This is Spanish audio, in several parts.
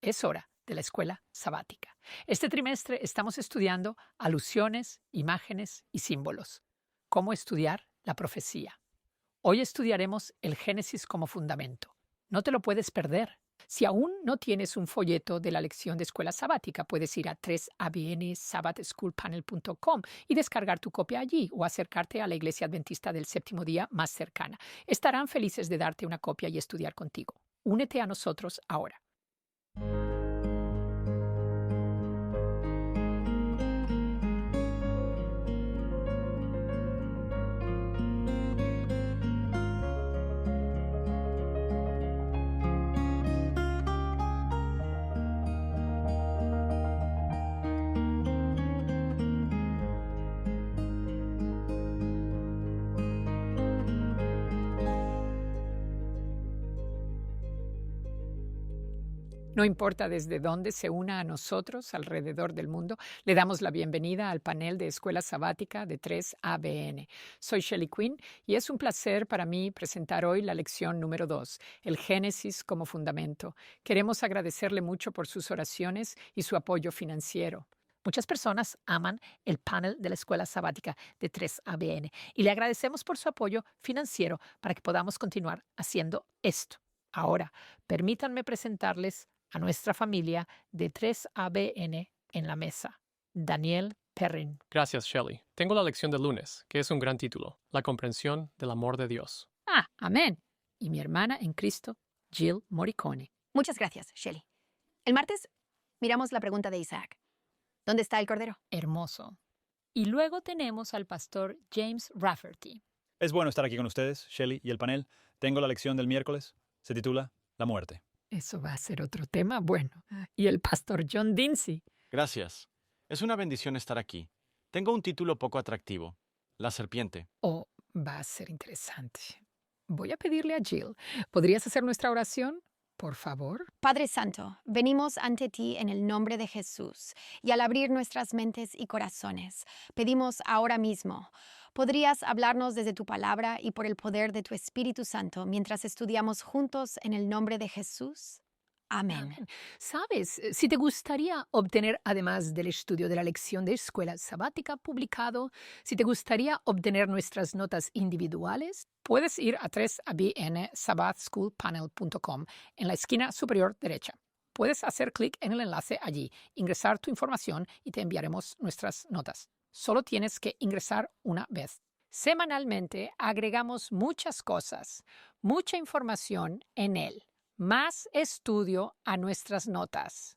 Es hora de la escuela sabática. Este trimestre estamos estudiando alusiones, imágenes y símbolos. Cómo estudiar la profecía. Hoy estudiaremos el Génesis como fundamento. No te lo puedes perder. Si aún no tienes un folleto de la lección de escuela sabática, puedes ir a 3abnsabbathschoolpanel.com y descargar tu copia allí o acercarte a la Iglesia Adventista del Séptimo Día más cercana. Estarán felices de darte una copia y estudiar contigo. Únete a nosotros ahora. No importa desde dónde se una a nosotros alrededor del mundo, le damos la bienvenida al panel de Escuela Sabática de 3ABN. Soy Shelley Quinn y es un placer para mí presentar hoy la lección número 2, el Génesis como fundamento. Queremos agradecerle mucho por sus oraciones y su apoyo financiero. Muchas personas aman el panel de la Escuela Sabática de 3ABN y le agradecemos por su apoyo financiero para que podamos continuar haciendo esto. Ahora, permítanme presentarles a nuestra familia de 3ABN en la mesa. Daniel Perrin. Gracias, Shelley. Tengo la lección del lunes, que es un gran título, La comprensión del amor de Dios. Amén. Y mi hermana en Cristo, Jill Morricone. Muchas gracias, Shelley. El martes miramos la pregunta de Isaac. ¿Dónde está el cordero? Hermoso. Y luego tenemos al pastor James Rafferty. Es bueno estar aquí con ustedes, Shelley y el panel. Tengo la lección del miércoles. Se titula La muerte. Eso va a ser otro tema bueno. Y el pastor John Dinsey. Gracias. Es una bendición estar aquí. Tengo un título poco atractivo. La serpiente. Va a ser interesante. Voy a pedirle a Jill. ¿Podrías hacer nuestra oración? Por favor. Padre Santo, venimos ante ti en el nombre de Jesús y al abrir nuestras mentes y corazones, pedimos ahora mismo, ¿podrías hablarnos desde tu palabra y por el poder de tu Espíritu Santo mientras estudiamos juntos en el nombre de Jesús? Amén. ¿Sabes? Si te gustaría obtener, además del estudio de la lección de escuela sabática publicado, si te gustaría obtener nuestras notas individuales, puedes ir a 3abnsabbathschoolpanel.com en la esquina superior derecha. Puedes hacer clic en el enlace allí, ingresar tu información y te enviaremos nuestras notas. Solo tienes que ingresar una vez. Semanalmente agregamos muchas cosas, mucha información en él. Más estudio a nuestras notas.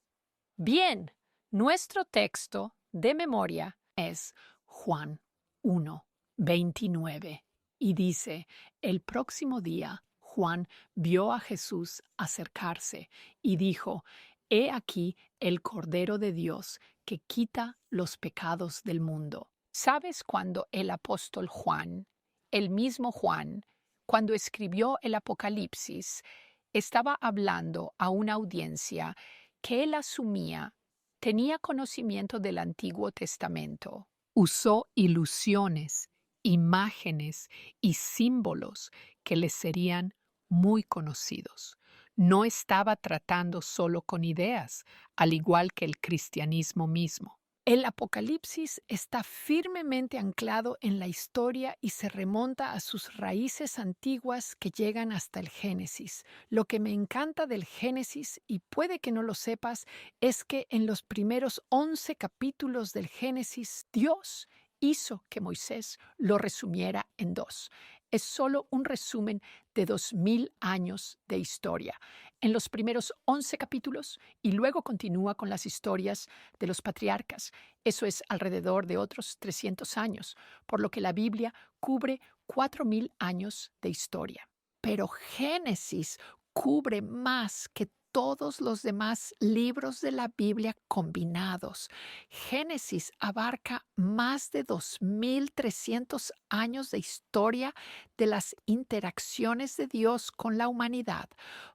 Bien, nuestro texto de memoria es Juan 1:29 y dice, el próximo día Juan vio a Jesús acercarse y dijo, he aquí el Cordero de Dios que quita los pecados del mundo. ¿Sabes cuando el apóstol Juan, el mismo Juan, cuando escribió el Apocalipsis, estaba hablando a una audiencia que él asumía tenía conocimiento del Antiguo Testamento? Usó ilusiones, imágenes y símbolos que les serían muy conocidos. No estaba tratando solo con ideas, al igual que el cristianismo mismo. El Apocalipsis está firmemente anclado en la historia y se remonta a sus raíces antiguas que llegan hasta el Génesis. Lo que me encanta del Génesis, y puede que no lo sepas, es que en los primeros 11 capítulos del Génesis, Dios hizo que Moisés lo resumiera en 2. Es solo un resumen de 2000 años de historia. En los primeros 11 capítulos y luego continúa con las historias de los patriarcas. Eso es alrededor de otros 300 años, por lo que la Biblia cubre 4000 años de historia. Pero Génesis cubre más que todos los demás libros de la Biblia combinados. Génesis abarca más de 2300 años de historia de las interacciones de Dios con la humanidad,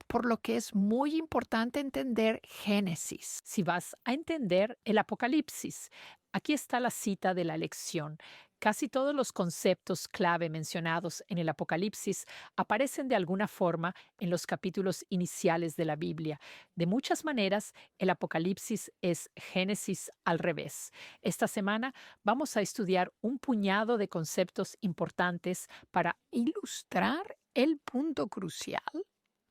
por lo que es muy importante entender Génesis. Si vas a entender el Apocalipsis, aquí está la cita de la lección. Casi todos los conceptos clave mencionados en el Apocalipsis aparecen de alguna forma en los capítulos iniciales de la Biblia. De muchas maneras, el Apocalipsis es Génesis al revés. Esta semana vamos a estudiar un puñado de conceptos importantes para ilustrar el punto crucial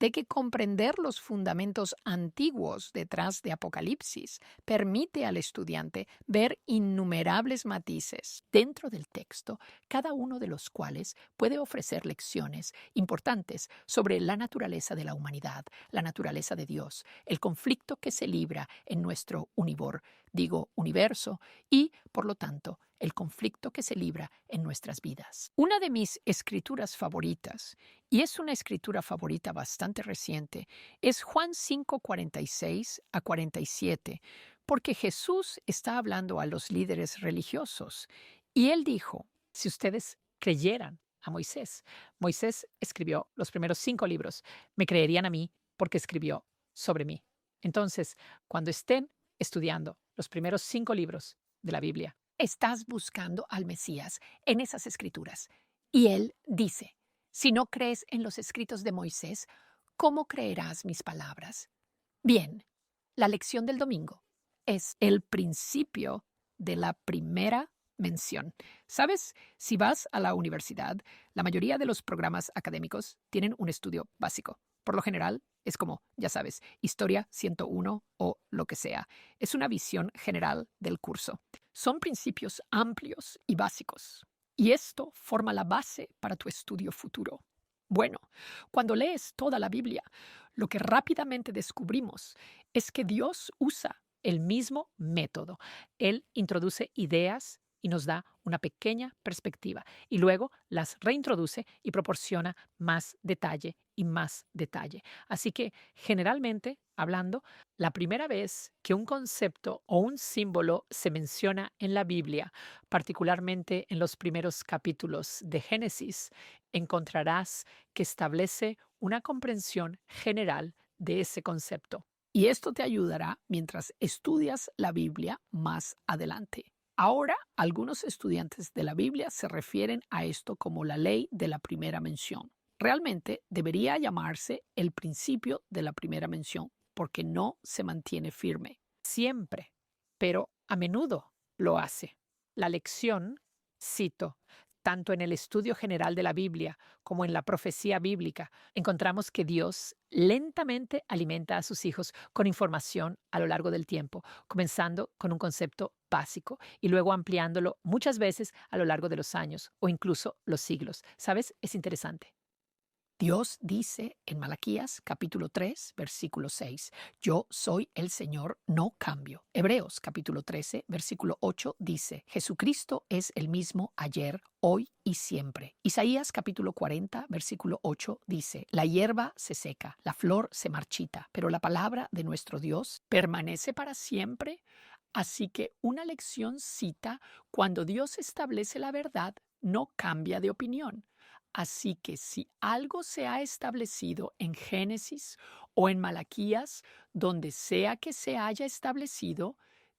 de que comprender los fundamentos antiguos detrás de Apocalipsis permite al estudiante ver innumerables matices dentro del texto, cada uno de los cuales puede ofrecer lecciones importantes sobre la naturaleza de la humanidad, la naturaleza de Dios, el conflicto que se libra en nuestro universo y, por lo tanto, el conflicto que se libra en nuestras vidas. Una de mis escrituras favoritas, y es una escritura favorita bastante reciente, es Juan 5, 46 a 47, porque Jesús está hablando a los líderes religiosos y él dijo, si ustedes creyeran a Moisés, Moisés escribió los primeros 5 libros, me creerían a mí porque escribió sobre mí. Entonces, cuando estén estudiando los primeros 5 libros de la Biblia, estás buscando al Mesías en esas escrituras. Y él dice, si no crees en los escritos de Moisés, ¿cómo creerás mis palabras? Bien, la lección del domingo es el principio de la primera mención. ¿Sabes? Si vas a la universidad, la mayoría de los programas académicos tienen un estudio básico. Por lo general, es como, ya sabes, Historia 101 o lo que sea. Es una visión general del curso. Son principios amplios y básicos. Y esto forma la base para tu estudio futuro. Bueno, cuando lees toda la Biblia, lo que rápidamente descubrimos es que Dios usa el mismo método. Él introduce ideas y nos da una pequeña perspectiva y luego las reintroduce y proporciona más detalle y más detalle. Así que, generalmente hablando, la primera vez que un concepto o un símbolo se menciona en la Biblia, particularmente en los primeros capítulos de Génesis, encontrarás que establece una comprensión general de ese concepto. Y esto te ayudará mientras estudias la Biblia más adelante. Ahora, algunos estudiantes de la Biblia se refieren a esto como la ley de la primera mención. Realmente debería llamarse el principio de la primera mención, porque no se mantiene firme. Siempre, pero a menudo lo hace. La lección, cito, tanto en el estudio general de la Biblia como en la profecía bíblica, encontramos que Dios lentamente alimenta a sus hijos con información a lo largo del tiempo, comenzando con un concepto básico y luego ampliándolo muchas veces a lo largo de los años o incluso los siglos. ¿Sabes? Es interesante. Dios dice en Malaquías capítulo 3, versículo 6, yo soy el Señor, no cambio. Hebreos capítulo 13, versículo 8 dice, Jesucristo es el mismo ayer, hoy y siempre. Isaías capítulo 40, versículo 8 dice, la hierba se seca, la flor se marchita, pero la palabra de nuestro Dios permanece para siempre. Así que una lección cita, cuando Dios establece la verdad, no cambia de opinión. Así que si algo se ha establecido en Génesis o en Malaquías, donde sea que se haya establecido,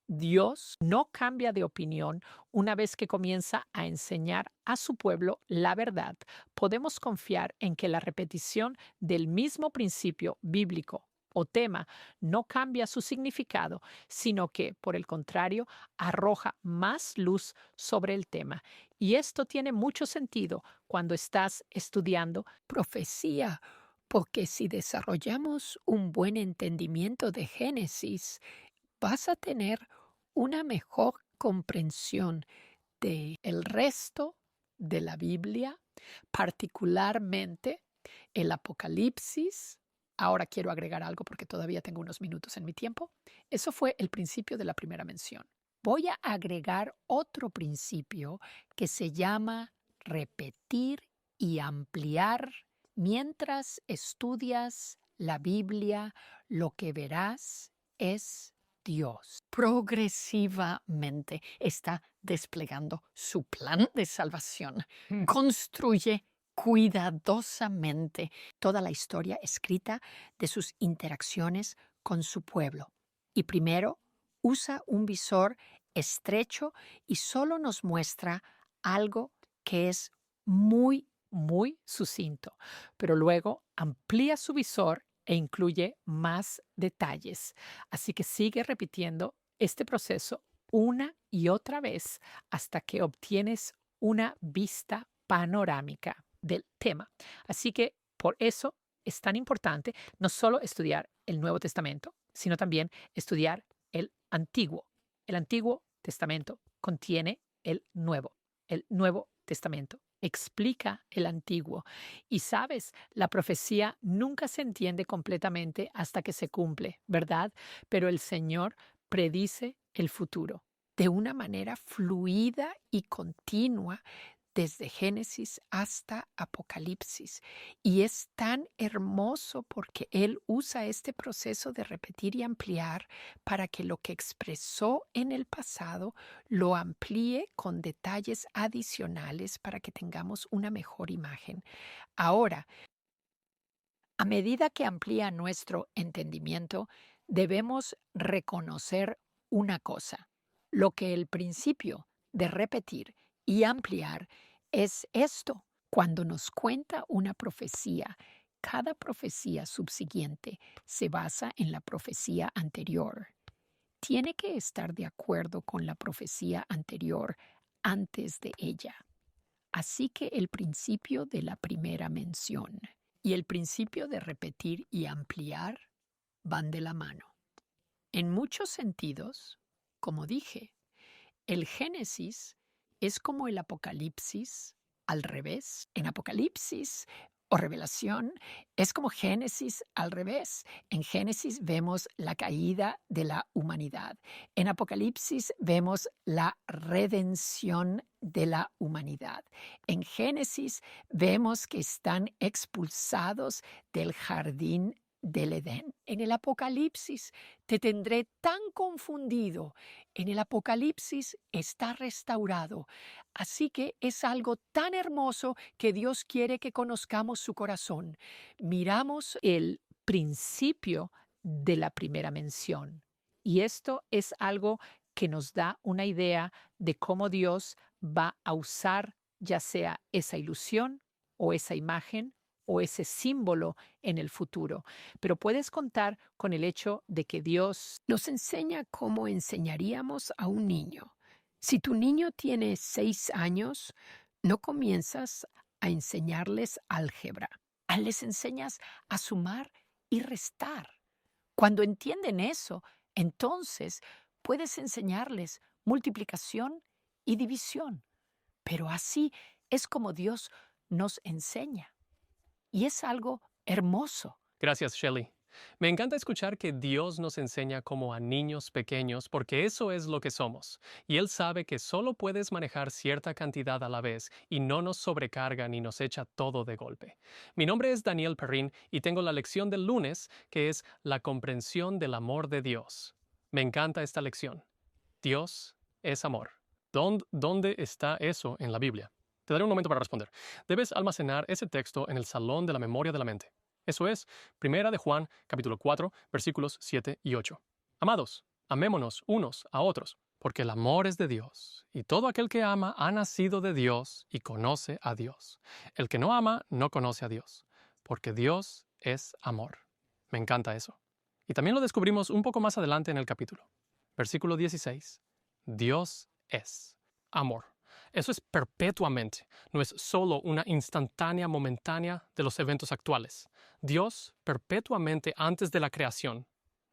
Dios no cambia de opinión una vez que comienza a enseñar a su pueblo la verdad. Podemos confiar en que la repetición del mismo principio bíblico o tema no cambia su significado, sino que, por el contrario, arroja más luz sobre el tema. Y esto tiene mucho sentido cuando estás estudiando profecía, porque si desarrollamos un buen entendimiento de Génesis, vas a tener una mejor comprensión del resto de la Biblia, particularmente el Apocalipsis. Ahora quiero agregar algo porque todavía tengo unos minutos en mi tiempo. Eso fue el principio de la primera mención. Voy a agregar otro principio que se llama repetir y ampliar. Mientras estudias la Biblia, lo que verás es Dios. Progresivamente está desplegando su plan de salvación. Construye cuidadosamente toda la historia escrita de sus interacciones con su pueblo. Y primero, usa un visor estrecho y solo nos muestra algo que es muy, muy sucinto, pero luego amplía su visor e incluye más detalles. Así que sigue repitiendo este proceso una y otra vez hasta que obtienes una vista panorámica del tema. Así que por eso es tan importante no solo estudiar el Nuevo Testamento, sino también estudiar el Antiguo. El Antiguo Testamento contiene el Nuevo. El Nuevo Testamento explica el Antiguo. Y sabes, la profecía nunca se entiende completamente hasta que se cumple, ¿verdad? Pero el Señor predice el futuro de una manera fluida y continua desde Génesis hasta Apocalipsis. Y es tan hermoso porque Él usa este proceso de repetir y ampliar para que lo que expresó en el pasado lo amplíe con detalles adicionales para que tengamos una mejor imagen. Ahora, a medida que amplía nuestro entendimiento, debemos reconocer una cosa, lo que el principio de repetir y ampliar es esto. Cuando nos cuenta una profecía, cada profecía subsiguiente se basa en la profecía anterior. Tiene que estar de acuerdo con la profecía anterior antes de ella. Así que el principio de la primera mención y el principio de repetir y ampliar van de la mano. En muchos sentidos, como dije, el Génesis es como el Apocalipsis al revés. En Apocalipsis o Revelación es como Génesis al revés. En Génesis vemos la caída de la humanidad. En Apocalipsis vemos la redención de la humanidad. En Génesis vemos que están expulsados del jardín del Edén. En el Apocalipsis te tendré tan confundido. En el Apocalipsis está restaurado. Así que es algo tan hermoso que Dios quiere que conozcamos su corazón. Miramos el principio de la primera mención. Y esto es algo que nos da una idea de cómo Dios va a usar ya sea esa ilusión o esa imagen o ese símbolo en el futuro. Pero puedes contar con el hecho de que Dios nos enseña cómo enseñaríamos a un niño. Si tu niño tiene 6 años, no comienzas a enseñarles álgebra. Les enseñas a sumar y restar. Cuando entienden eso, entonces puedes enseñarles multiplicación y división. Pero así es como Dios nos enseña. Y es algo hermoso. Gracias, Shelley. Me encanta escuchar que Dios nos enseña como a niños pequeños porque eso es lo que somos. Y Él sabe que solo puedes manejar cierta cantidad a la vez y no nos sobrecarga ni nos echa todo de golpe. Mi nombre es Daniel Perrin y tengo la lección del lunes que es la comprensión del amor de Dios. Me encanta esta lección. Dios es amor. ¿Dónde está eso en la Biblia? Te daré un momento para responder. Debes almacenar ese texto en el salón de la memoria de la mente. Eso es, 1 de Juan, capítulo 4, versículos 7 y 8. Amados, amémonos unos a otros, porque el amor es de Dios, y todo aquel que ama ha nacido de Dios y conoce a Dios. El que no ama no conoce a Dios, porque Dios es amor. Me encanta eso. Y también lo descubrimos un poco más adelante en el capítulo. Versículo 16. Dios es amor. Eso es perpetuamente, no es solo una instantánea momentánea de los eventos actuales. Dios perpetuamente antes de la creación,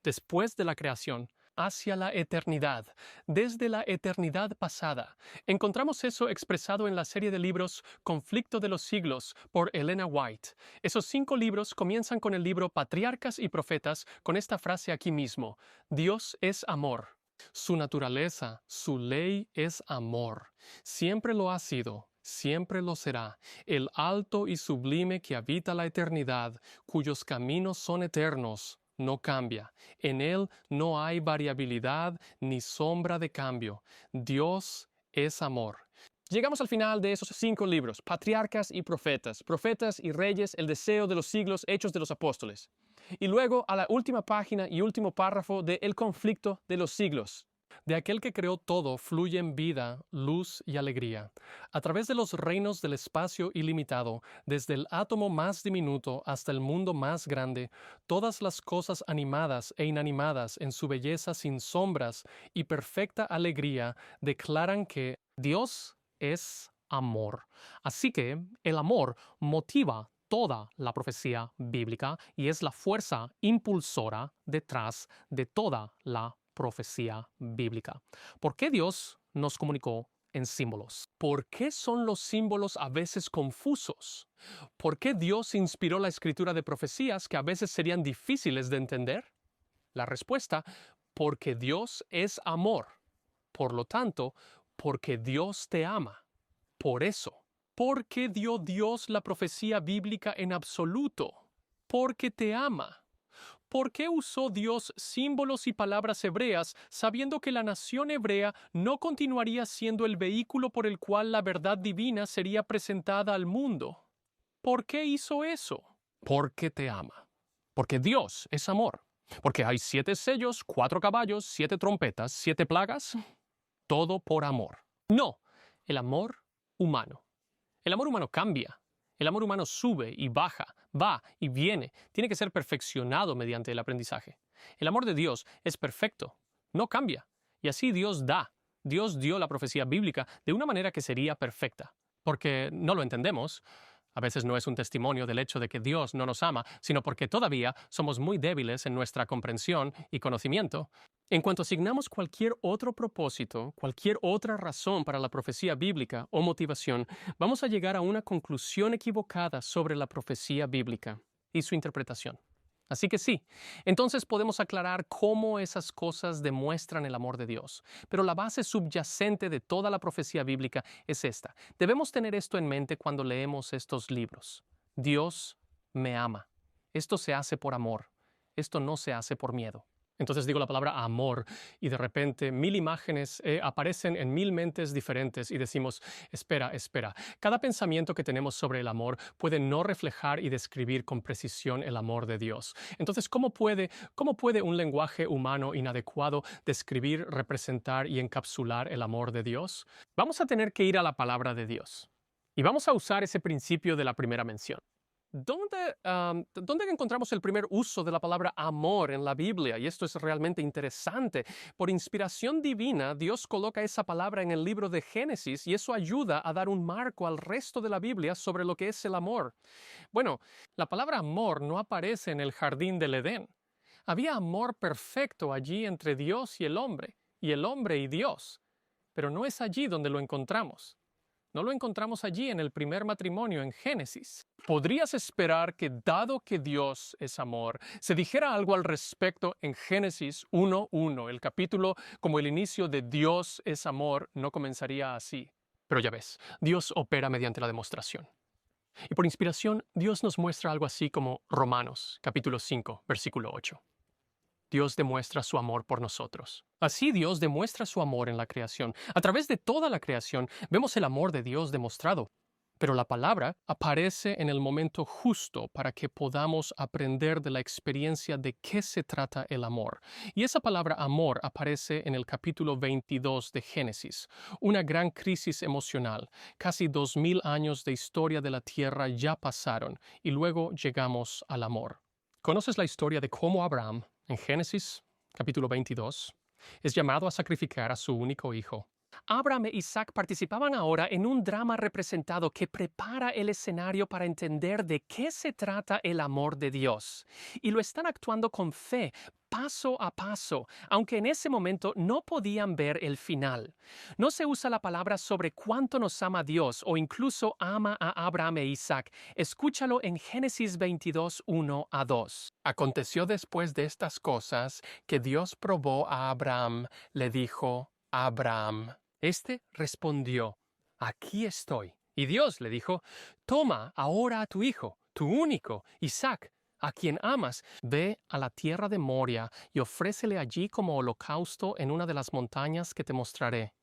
después de la creación, hacia la eternidad, desde la eternidad pasada. Encontramos eso expresado en la serie de libros Conflicto de los Siglos por Elena White. Esos 5 libros comienzan con el libro Patriarcas y Profetas con esta frase aquí mismo: Dios es amor. Su naturaleza, su ley es amor. Siempre lo ha sido, siempre lo será. El alto y sublime que habita la eternidad, cuyos caminos son eternos, no cambia. En él no hay variabilidad ni sombra de cambio. Dios es amor. Llegamos al final de esos 5 libros, Patriarcas y Profetas, Profetas y Reyes, el deseo de los siglos, Hechos de los Apóstoles. Y luego a la última página y último párrafo de El conflicto de los siglos. De aquel que creó todo fluyen vida, luz y alegría. A través de los reinos del espacio ilimitado, desde el átomo más diminuto hasta el mundo más grande, todas las cosas animadas e inanimadas en su belleza sin sombras y perfecta alegría declaran que Dios es amor. Así que el amor motiva toda la profecía bíblica y es la fuerza impulsora detrás de toda la profecía bíblica. ¿Por qué Dios nos comunicó en símbolos? ¿Por qué son los símbolos a veces confusos? ¿Por qué Dios inspiró la escritura de profecías que a veces serían difíciles de entender? La respuesta, porque Dios es amor. Por lo tanto, porque Dios te ama. Por eso. ¿Por qué dio Dios la profecía bíblica en absoluto? Porque te ama. ¿Por qué usó Dios símbolos y palabras hebreas sabiendo que la nación hebrea no continuaría siendo el vehículo por el cual la verdad divina sería presentada al mundo? ¿Por qué hizo eso? Porque te ama. Porque Dios es amor. Porque hay 7 sellos, 4 caballos, 7 trompetas, 7 plagas. Todo por amor. No, el amor humano. El amor humano cambia. El amor humano sube y baja, va y viene. Tiene que ser perfeccionado mediante el aprendizaje. El amor de Dios es perfecto. No cambia. Y así Dios da. Dios dio la profecía bíblica de una manera que sería perfecta. Porque no lo entendemos. A veces no es un testimonio del hecho de que Dios no nos ama, sino porque todavía somos muy débiles en nuestra comprensión y conocimiento. En cuanto asignamos cualquier otro propósito, cualquier otra razón para la profecía bíblica o motivación, vamos a llegar a una conclusión equivocada sobre la profecía bíblica y su interpretación. Así que sí, entonces podemos aclarar cómo esas cosas demuestran el amor de Dios. Pero la base subyacente de toda la profecía bíblica es esta. Debemos tener esto en mente cuando leemos estos libros. Dios me ama. Esto se hace por amor. Esto no se hace por miedo. Entonces digo la palabra amor y de repente 1000 imágenes aparecen en 1000 mentes diferentes y decimos, espera. Cada pensamiento que tenemos sobre el amor puede no reflejar y describir con precisión el amor de Dios. Entonces, ¿cómo puede un lenguaje humano inadecuado describir, representar y encapsular el amor de Dios? Vamos a tener que ir a la palabra de Dios y vamos a usar ese principio de la primera mención. ¿Dónde encontramos el primer uso de la palabra amor en la Biblia? Y esto es realmente interesante. Por inspiración divina, Dios coloca esa palabra en el libro de Génesis y eso ayuda a dar un marco al resto de la Biblia sobre lo que es el amor. Bueno, la palabra amor no aparece en el jardín del Edén. Había amor perfecto allí entre Dios y el hombre y Dios. Pero no es allí donde lo encontramos. No lo encontramos allí en el primer matrimonio en Génesis. ¿Podrías esperar que, dado que Dios es amor, se dijera algo al respecto en Génesis 1:1? El capítulo, como el inicio de Dios es amor, no comenzaría así. Pero ya ves, Dios opera mediante la demostración. Y por inspiración, Dios nos muestra algo así como Romanos, capítulo 5, versículo 8. Dios demuestra su amor por nosotros. Así Dios demuestra su amor en la creación. A través de toda la creación vemos el amor de Dios demostrado. Pero la palabra aparece en el momento justo para que podamos aprender de la experiencia de qué se trata el amor. Y esa palabra amor aparece en el capítulo 22 de Génesis. Una gran crisis emocional. Casi 2000 años de historia de la tierra ya pasaron y luego llegamos al amor. ¿Conoces la historia de cómo Abraham, en Génesis, capítulo 22, es llamado a sacrificar a su único hijo? Abraham e Isaac participaban ahora en un drama representado que prepara el escenario para entender de qué se trata el amor de Dios. Y lo están actuando con fe, paso a paso, aunque en ese momento no podían ver el final. No se usa la palabra sobre cuánto nos ama Dios o incluso ama a Abraham e Isaac. Escúchalo en Génesis 22, 1-2. Aconteció después de estas cosas que Dios probó a Abraham, le dijo, Abraham. Este respondió, aquí estoy. Y Dios le dijo, toma ahora a tu hijo, tu único, Isaac, a quien amas, ve a la tierra de Moria y ofrécele allí como holocausto en una de las montañas que te mostraré.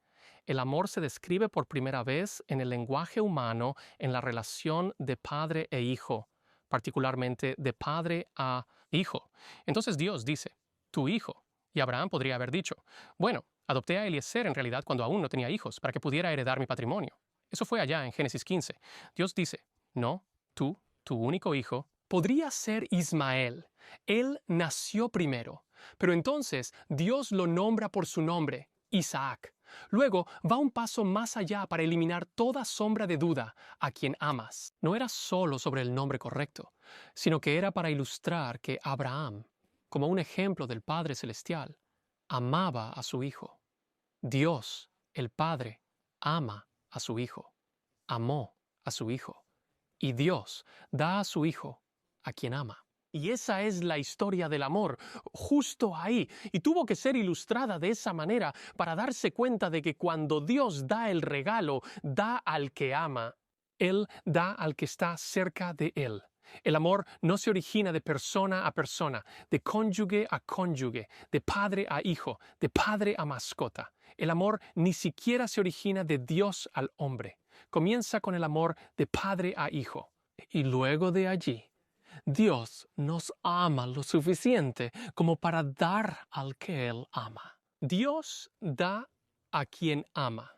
El amor se describe por primera vez en el lenguaje humano en la relación de padre e hijo, particularmente de padre a hijo. Entonces Dios dice, tu hijo. Y Abraham podría haber dicho, bueno, Adopté a Eliezer en realidad cuando aún no tenía hijos, para que pudiera heredar mi patrimonio. Eso fue allá en Génesis 15. Dios dice, no, tú, tu único hijo, podría ser Ismael. Él nació primero. Pero entonces Dios lo nombra por su nombre, Isaac. Luego va un paso más allá para eliminar toda sombra de duda a quien amas. No era solo sobre el nombre correcto, sino que era para ilustrar que Abraham, como un ejemplo del Padre Celestial, amaba a su hijo. Dios, el Padre, ama a su hijo, amó a su hijo, y Dios da a su hijo a quien ama. Y esa es la historia del amor, justo ahí, y tuvo que ser ilustrada de esa manera para darse cuenta de que cuando Dios da el regalo, da al que ama. Él da al que está cerca de Él. El amor no se origina de persona a persona, de cónyuge a cónyuge, de padre a hijo, de padre a mascota. El amor ni siquiera se origina de Dios al hombre. Comienza con el amor de padre a hijo. Y luego de allí, Dios nos ama lo suficiente como para dar al que Él ama. Dios da a quien ama.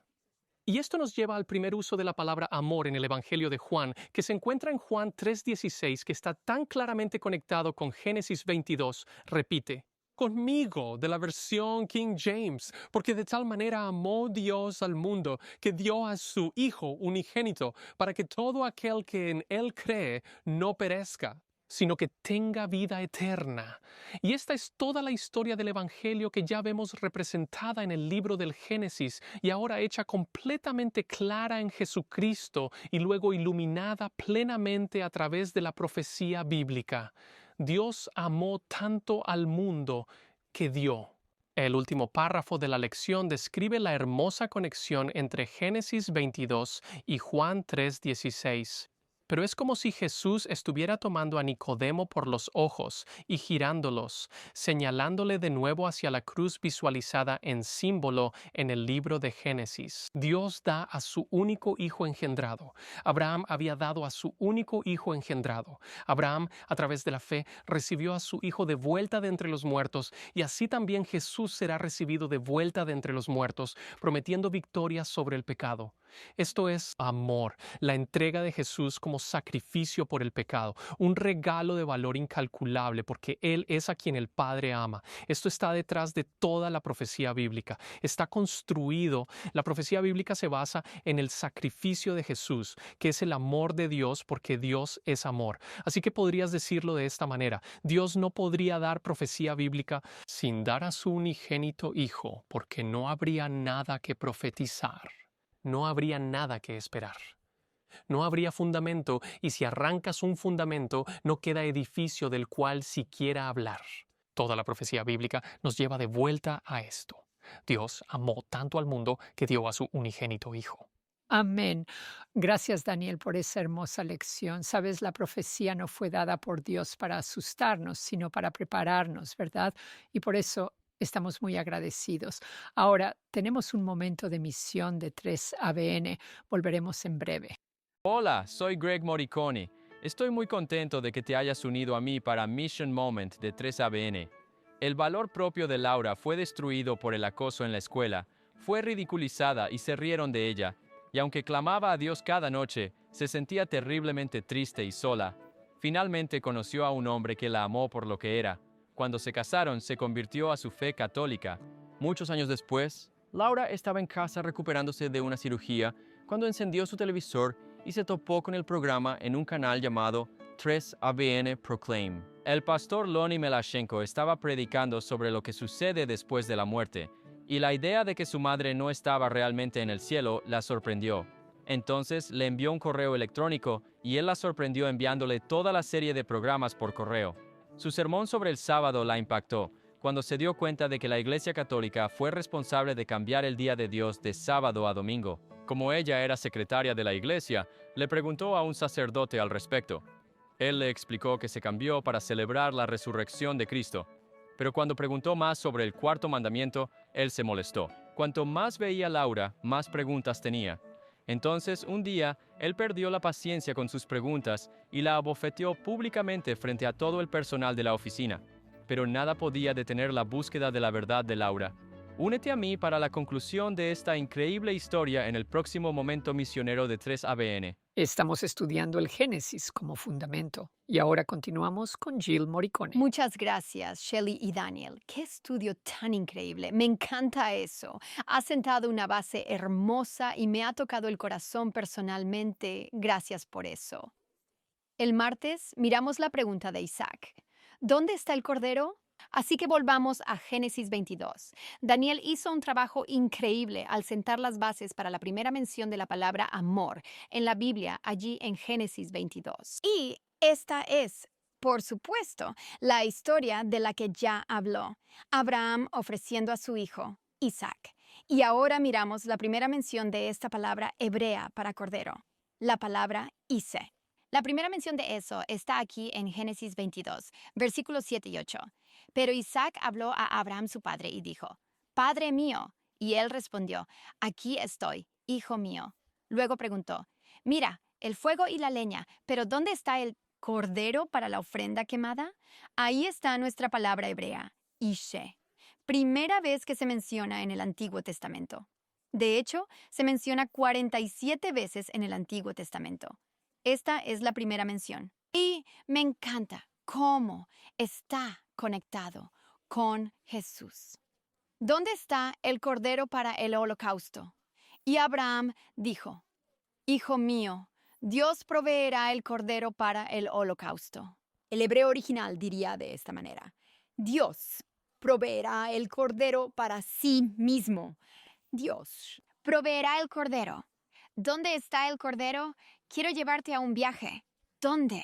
Y esto nos lleva al primer uso de la palabra amor en el Evangelio de Juan, que se encuentra en Juan 3:16, que está tan claramente conectado con Génesis 22. Repite, conmigo, de la versión King James, porque de tal manera amó Dios al mundo, que dio a su Hijo unigénito, para que todo aquel que en Él cree no perezca, sino que tenga vida eterna. Y esta es toda la historia del Evangelio que ya vemos representada en el libro del Génesis y ahora hecha completamente clara en Jesucristo y luego iluminada plenamente a través de la profecía bíblica. Dios amó tanto al mundo que dio. El último párrafo de la lección describe la hermosa conexión entre Génesis 22 y Juan 3:16. Pero es como si Jesús estuviera tomando a Nicodemo por los ojos y girándolos, señalándole de nuevo hacia la cruz visualizada en símbolo en el libro de Génesis. Dios da a su único hijo engendrado. Abraham había dado a su único hijo engendrado. Abraham, a través de la fe, recibió a su hijo de vuelta de entre los muertos, y así también Jesús será recibido de vuelta de entre los muertos, prometiendo victoria sobre el pecado. Esto es amor, la entrega de Jesús como sacrificio por el pecado, un regalo de valor incalculable porque Él es a quien el Padre ama. Esto está detrás de toda la profecía bíblica. Está construido, la profecía bíblica se basa en el sacrificio de Jesús, que es el amor de Dios porque Dios es amor. Así que podrías decirlo de esta manera: Dios no podría dar profecía bíblica sin dar a su unigénito Hijo, porque no habría nada que profetizar. No habría nada que esperar. No habría fundamento, y si arrancas un fundamento, no queda edificio del cual siquiera hablar. Toda la profecía bíblica nos lleva de vuelta a esto. Dios amó tanto al mundo que dio a su unigénito Hijo. Amén. Gracias, Daniel, por esa hermosa lección. Sabes, la profecía no fue dada por Dios para asustarnos, sino para prepararnos, ¿verdad? Y por eso estamos muy agradecidos. Ahora tenemos un momento de misión de 3ABN. Volveremos en breve. Hola, soy Greg Morricone. Estoy muy contento de que te hayas unido a mí para Mission Moment de 3ABN. El valor propio de Laura fue destruido por el acoso en la escuela, fue ridiculizada y se rieron de ella, y aunque clamaba a Dios cada noche, se sentía terriblemente triste y sola. Finalmente conoció a un hombre que la amó por lo que era. Cuando se casaron, se convirtió a su fe católica. Muchos años después, Laura estaba en casa recuperándose de una cirugía cuando encendió su televisor y se topó con el programa en un canal llamado 3ABN Proclaim. El pastor Lonnie Melashenko estaba predicando sobre lo que sucede después de la muerte, y la idea de que su madre no estaba realmente en el cielo la sorprendió. Entonces le envió un correo electrónico y él la sorprendió enviándole toda la serie de programas por correo. Su sermón sobre el sábado la impactó, cuando se dio cuenta de que la Iglesia Católica fue responsable de cambiar el día de Dios de sábado a domingo. Como ella era secretaria de la iglesia, le preguntó a un sacerdote al respecto. Él le explicó que se cambió para celebrar la resurrección de Cristo. Pero cuando preguntó más sobre el cuarto mandamiento, él se molestó. Cuanto más veía Laura, más preguntas tenía. Entonces, un día, él perdió la paciencia con sus preguntas y la abofeteó públicamente frente a todo el personal de la oficina. Pero nada podía detener la búsqueda de la verdad de Laura. Únete a mí para la conclusión de esta increíble historia en el próximo momento misionero de 3ABN. Estamos estudiando el Génesis como fundamento y ahora continuamos con Jill Morricone. Muchas gracias, Shelley y Daniel. ¡Qué estudio tan increíble! Me encanta eso. Ha sentado una base hermosa y me ha tocado el corazón personalmente. Gracias por eso. El martes miramos la pregunta de Isaac. ¿Dónde está el cordero? Así que volvamos a Génesis 22. Daniel hizo un trabajo increíble al sentar las bases para la primera mención de la palabra amor en la Biblia, allí en Génesis 22. Y esta es, por supuesto, la historia de la que ya habló. Abraham ofreciendo a su hijo, Isaac. Y ahora miramos la primera mención de esta palabra hebrea para cordero, la palabra Ise. La primera mención de eso está aquí en Génesis 22, versículos 7 y 8. Pero Isaac habló a Abraham su padre y dijo, «Padre mío». Y él respondió, «Aquí estoy, hijo mío». Luego preguntó, «Mira, el fuego y la leña, pero ¿dónde está el cordero para la ofrenda quemada?» Ahí está nuestra palabra hebrea, Ishe. Primera vez que se menciona en el Antiguo Testamento. De hecho, se menciona 47 veces en el Antiguo Testamento. Esta es la primera mención. Y me encanta cómo está conectado con Jesús. ¿Dónde está el cordero para el holocausto? Y Abraham dijo, «Hijo mío, Dios proveerá el cordero para el holocausto». El hebreo original diría de esta manera, Dios proveerá el cordero para sí mismo. Dios proveerá el cordero. ¿Dónde está el cordero? Quiero llevarte a un viaje. ¿Dónde?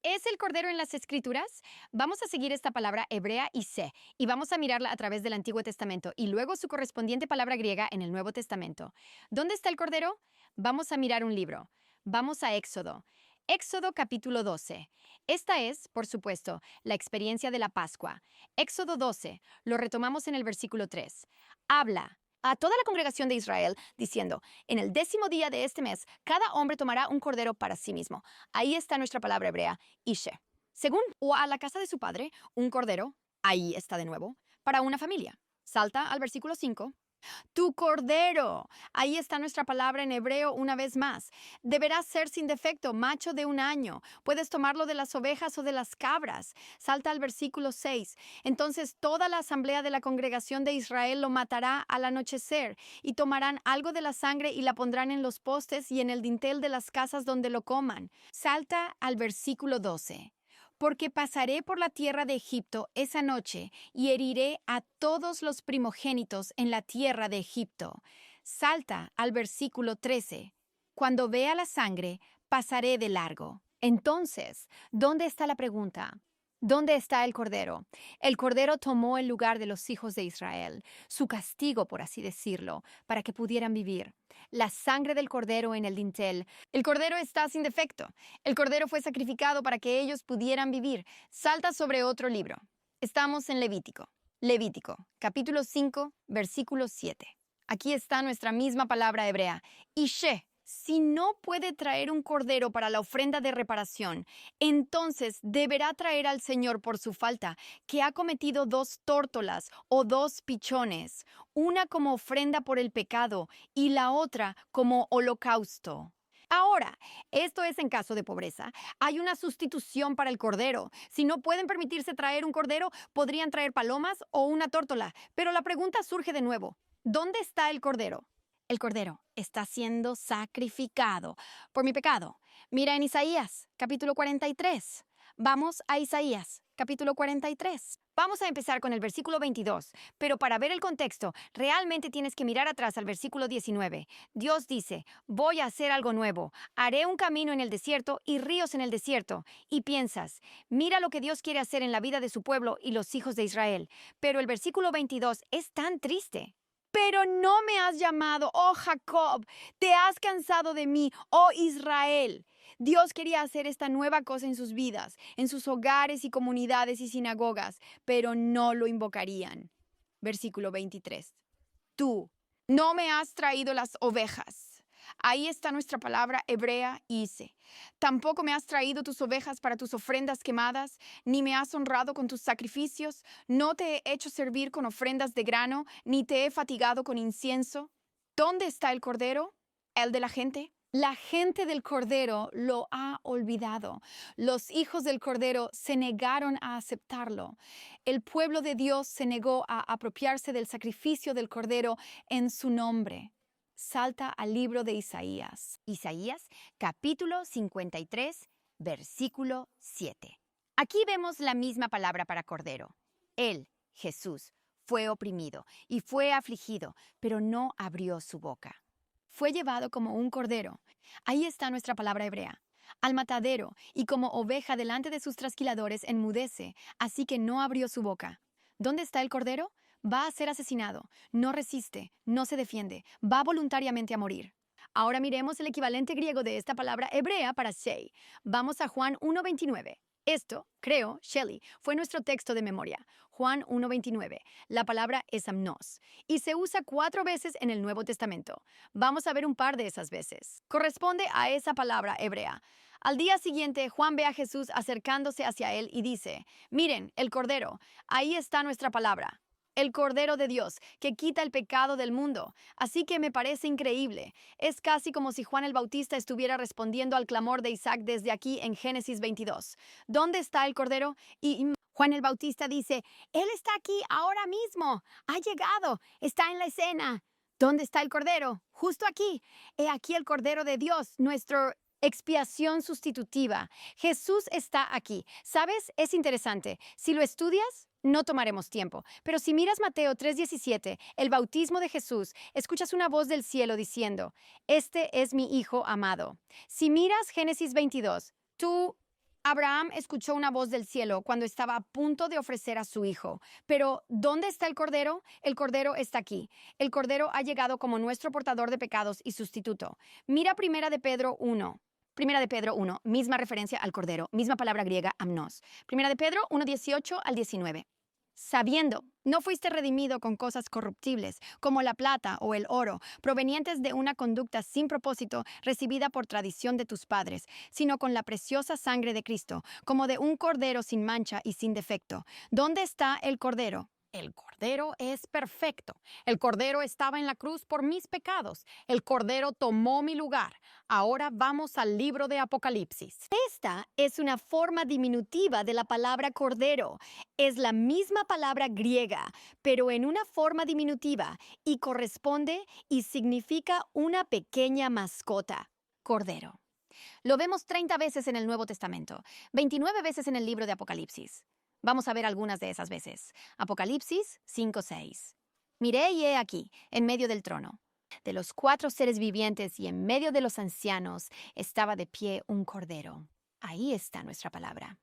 ¿Es el cordero en las Escrituras? Vamos a seguir esta palabra hebrea Ise y vamos a mirarla a través del Antiguo Testamento y luego su correspondiente palabra griega en el Nuevo Testamento. ¿Dónde está el cordero? Vamos a mirar un libro. Vamos a Éxodo. Éxodo capítulo 12. Esta es, por supuesto, la experiencia de la Pascua. Éxodo 12. Lo retomamos en el versículo 3. Habla a toda la congregación de Israel, diciendo, en el 10º día de este mes, cada hombre tomará un cordero para sí mismo. Ahí está nuestra palabra hebrea, Ishe. Según o a la casa de su padre, un cordero, ahí está de nuevo, para una familia. Salta al versículo 5. Tu cordero, ahí está nuestra palabra en hebreo una vez más. Deberá ser sin defecto, macho de 1 año. Puedes tomarlo de las ovejas o de las cabras. Salta al versículo 6. Entonces toda la asamblea de la congregación de Israel lo matará al anochecer y tomarán algo de la sangre y la pondrán en los postes y en el dintel de las casas donde lo coman. Salta al versículo 12. Porque pasaré por la tierra de Egipto esa noche y heriré a todos los primogénitos en la tierra de Egipto. Salta al versículo 13. Cuando vea la sangre, pasaré de largo. Entonces, ¿dónde está la pregunta? ¿Dónde está el cordero? El cordero tomó el lugar de los hijos de Israel, su castigo, por así decirlo, para que pudieran vivir. La sangre del cordero en el dintel. El cordero está sin defecto. El cordero fue sacrificado para que ellos pudieran vivir. Salta sobre otro libro. Estamos en Levítico. Levítico, capítulo 5, versículo 7. Aquí está nuestra misma palabra hebrea, Ishe. Si no puede traer un cordero para la ofrenda de reparación, entonces deberá traer al Señor por su falta, que ha cometido 2 tórtolas o 2 pichones, una como ofrenda por el pecado y la otra como holocausto. Ahora, esto es en caso de pobreza. Hay una sustitución para el cordero. Si no pueden permitirse traer un cordero, podrían traer palomas o una tórtola. Pero la pregunta surge de nuevo. ¿Dónde está el cordero? El cordero está siendo sacrificado por mi pecado. Mira en Isaías, capítulo 43. Vamos a Isaías, capítulo 43. Vamos a empezar con el versículo 22, pero para ver el contexto, realmente tienes que mirar atrás al versículo 19. Dios dice, voy a hacer algo nuevo, haré un camino en el desierto y ríos en el desierto. Y piensas, mira lo que Dios quiere hacer en la vida de su pueblo y los hijos de Israel. Pero el versículo 22 es tan triste. Pero no me has llamado, oh Jacob, te has cansado de mí, oh Israel. Dios quería hacer esta nueva cosa en sus vidas, en sus hogares y comunidades y sinagogas, pero no lo invocarían. Versículo 23. Tú no me has traído las ovejas. Ahí está nuestra palabra hebrea, hice. Tampoco me has traído tus ovejas para tus ofrendas quemadas, ni me has honrado con tus sacrificios. No te he hecho servir con ofrendas de grano, ni te he fatigado con incienso. ¿Dónde está el cordero? ¿El de la gente? La gente del cordero lo ha olvidado. Los hijos del cordero se negaron a aceptarlo. El pueblo de Dios se negó a apropiarse del sacrificio del cordero en su nombre. Salta al libro de Isaías. Isaías, capítulo 53, versículo 7. Aquí vemos la misma palabra para cordero. Él, Jesús, fue oprimido y fue afligido, pero no abrió su boca. Fue llevado como un cordero. Ahí está nuestra palabra hebrea. Al matadero, y como oveja delante de sus trasquiladores enmudece, así que no abrió su boca. ¿Dónde está el cordero? Va a ser asesinado. No resiste, no se defiende, va voluntariamente a morir. Ahora miremos el equivalente griego de esta palabra hebrea para Shei. Vamos a Juan 1:29. Esto, creo, Shelley, fue nuestro texto de memoria. Juan 1:29. La palabra es amnos y se usa 4 veces en el Nuevo Testamento. Vamos a ver un par de esas veces. Corresponde a esa palabra hebrea. Al día siguiente, Juan ve a Jesús acercándose hacia él y dice, miren, el Cordero, ahí está nuestra palabra. El Cordero de Dios, que quita el pecado del mundo. Así que me parece increíble. Es casi como si Juan el Bautista estuviera respondiendo al clamor de Isaac desde aquí en Génesis 22. ¿Dónde está el Cordero? Y Juan el Bautista dice, Él está aquí ahora mismo. Ha llegado. Está en la escena. ¿Dónde está el Cordero? Justo aquí. He aquí el Cordero de Dios, nuestro expiación sustitutiva. Jesús está aquí. ¿Sabes? Es interesante. Si lo estudias, no tomaremos tiempo. Pero si miras Mateo 3:17, el bautismo de Jesús, escuchas una voz del cielo diciendo, este es mi Hijo amado. Si miras Génesis 22, Abraham escuchó una voz del cielo cuando estaba a punto de ofrecer a su hijo. Pero, ¿dónde está el Cordero? El Cordero está aquí. El Cordero ha llegado como nuestro portador de pecados y sustituto. Mira Primera de Pedro 1. Primera de Pedro 1, misma referencia al Cordero, misma palabra griega, amnos. Primera de Pedro 1:18 al 19. Sabiendo, no fuiste redimido con cosas corruptibles, como la plata o el oro, provenientes de una conducta sin propósito recibida por tradición de tus padres, sino con la preciosa sangre de Cristo, como de un cordero sin mancha y sin defecto. ¿Dónde está el cordero? El Cordero es perfecto. El Cordero estaba en la cruz por mis pecados. El Cordero tomó mi lugar. Ahora vamos al libro de Apocalipsis. Esta es una forma diminutiva de la palabra Cordero. Es la misma palabra griega, pero en una forma diminutiva y corresponde y significa una pequeña mascota. Cordero. Lo vemos 30 veces en el Nuevo Testamento, 29 veces en el libro de Apocalipsis. Vamos a ver algunas de esas veces. Apocalipsis 5:6. Miré y he aquí, en medio del trono, de los 4 seres vivientes y en medio de los ancianos, estaba de pie un cordero. Ahí está nuestra palabra.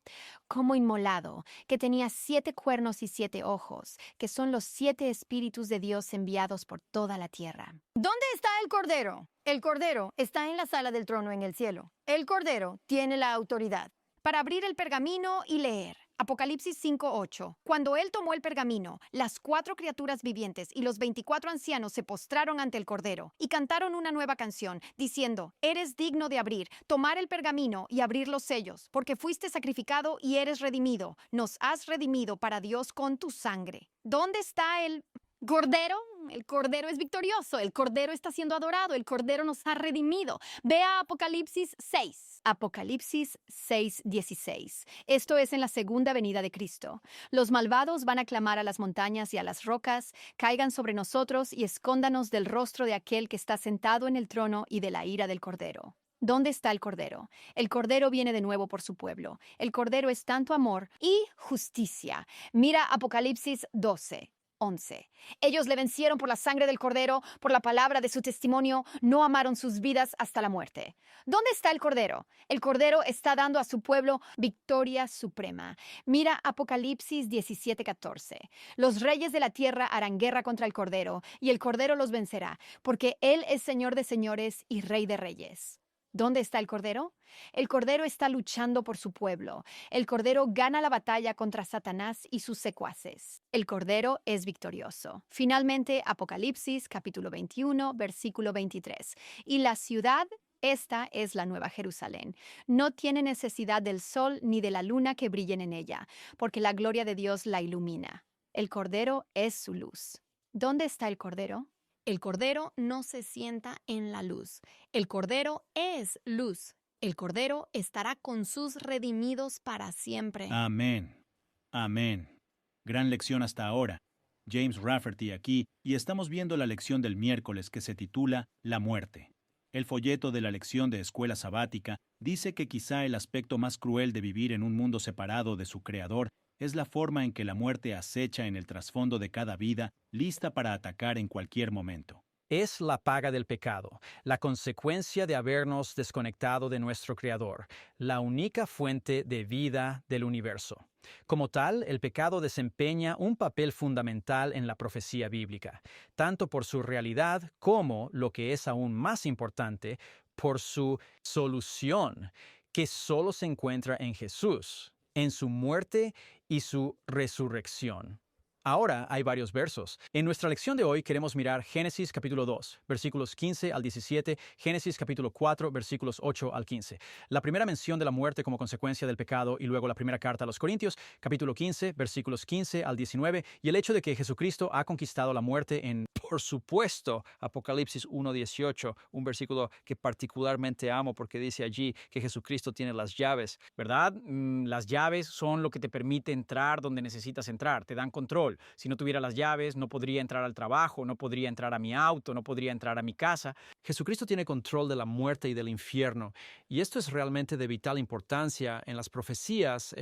Como inmolado, que tenía 7 cuernos y 7 ojos, que son los 7 espíritus de Dios enviados por toda la tierra. ¿Dónde está el cordero? El cordero está en la sala del trono en el cielo. El cordero tiene la autoridad para abrir el pergamino y leer. Apocalipsis 5:8. Cuando él tomó el pergamino, las 4 criaturas vivientes y los 24 ancianos se postraron ante el Cordero y cantaron una nueva canción, diciendo, eres digno de abrir, tomar el pergamino y abrir los sellos, porque fuiste sacrificado y eres redimido. Nos has redimido para Dios con tu sangre. ¿Dónde está el Cordero? El Cordero es victorioso, el Cordero está siendo adorado, el Cordero nos ha redimido. Ve a Apocalipsis 6. Apocalipsis 6:16. Esto es en la segunda venida de Cristo. Los malvados van a clamar a las montañas y a las rocas, caigan sobre nosotros y escóndanos del rostro de aquel que está sentado en el trono y de la ira del Cordero. ¿Dónde está el Cordero? El Cordero viene de nuevo por su pueblo. El Cordero es tanto amor y justicia. Mira Apocalipsis 12:11. Ellos le vencieron por la sangre del Cordero, por la palabra de su testimonio, no amaron sus vidas hasta la muerte. ¿Dónde está el Cordero? El Cordero está dando a su pueblo victoria suprema. Mira Apocalipsis 17:14. Los reyes de la tierra harán guerra contra el Cordero, y el Cordero los vencerá, porque Él es Señor de señores y Rey de reyes. ¿Dónde está el Cordero? El Cordero está luchando por su pueblo. El Cordero gana la batalla contra Satanás y sus secuaces. El Cordero es victorioso. Finalmente, Apocalipsis, capítulo 21, versículo 23. Y la ciudad, esta es la Nueva Jerusalén. No tiene necesidad del sol ni de la luna que brillen en ella, porque la gloria de Dios la ilumina. El Cordero es su luz. ¿Dónde está el Cordero? El Cordero no se sienta en la luz. El Cordero es luz. El Cordero estará con sus redimidos para siempre. Amén. Amén. Gran lección hasta ahora. James Rafferty aquí, y estamos viendo la lección del miércoles que se titula La muerte. El folleto de la lección de escuela sabática dice que quizá el aspecto más cruel de vivir en un mundo separado de su Creador es la forma en que la muerte acecha en el trasfondo de cada vida, lista para atacar en cualquier momento. Es la paga del pecado, la consecuencia de habernos desconectado de nuestro Creador, la única fuente de vida del universo. Como tal, el pecado desempeña un papel fundamental en la profecía bíblica, tanto por su realidad como, lo que es aún más importante, por su solución, que solo se encuentra en Jesús, en su muerte y su resurrección. Ahora hay varios versos. En nuestra lección de hoy queremos mirar Génesis capítulo 2, versículos 15 al 17, Génesis capítulo 4, versículos 8 al 15. La primera mención de la muerte como consecuencia del pecado y luego la primera carta a los Corintios, capítulo 15, versículos 15 al 19, y el hecho de que Jesucristo ha conquistado la muerte en, por supuesto, Apocalipsis 1:18, un versículo que particularmente amo porque dice allí que Jesucristo tiene las llaves, ¿verdad? Las llaves son lo que te permite entrar donde necesitas entrar, te dan control. Si no tuviera las llaves, no podría entrar al trabajo, no podría entrar a mi auto, no podría entrar a mi casa. Jesucristo tiene control de la muerte y del infierno. Y esto es realmente de vital importancia en las profecías,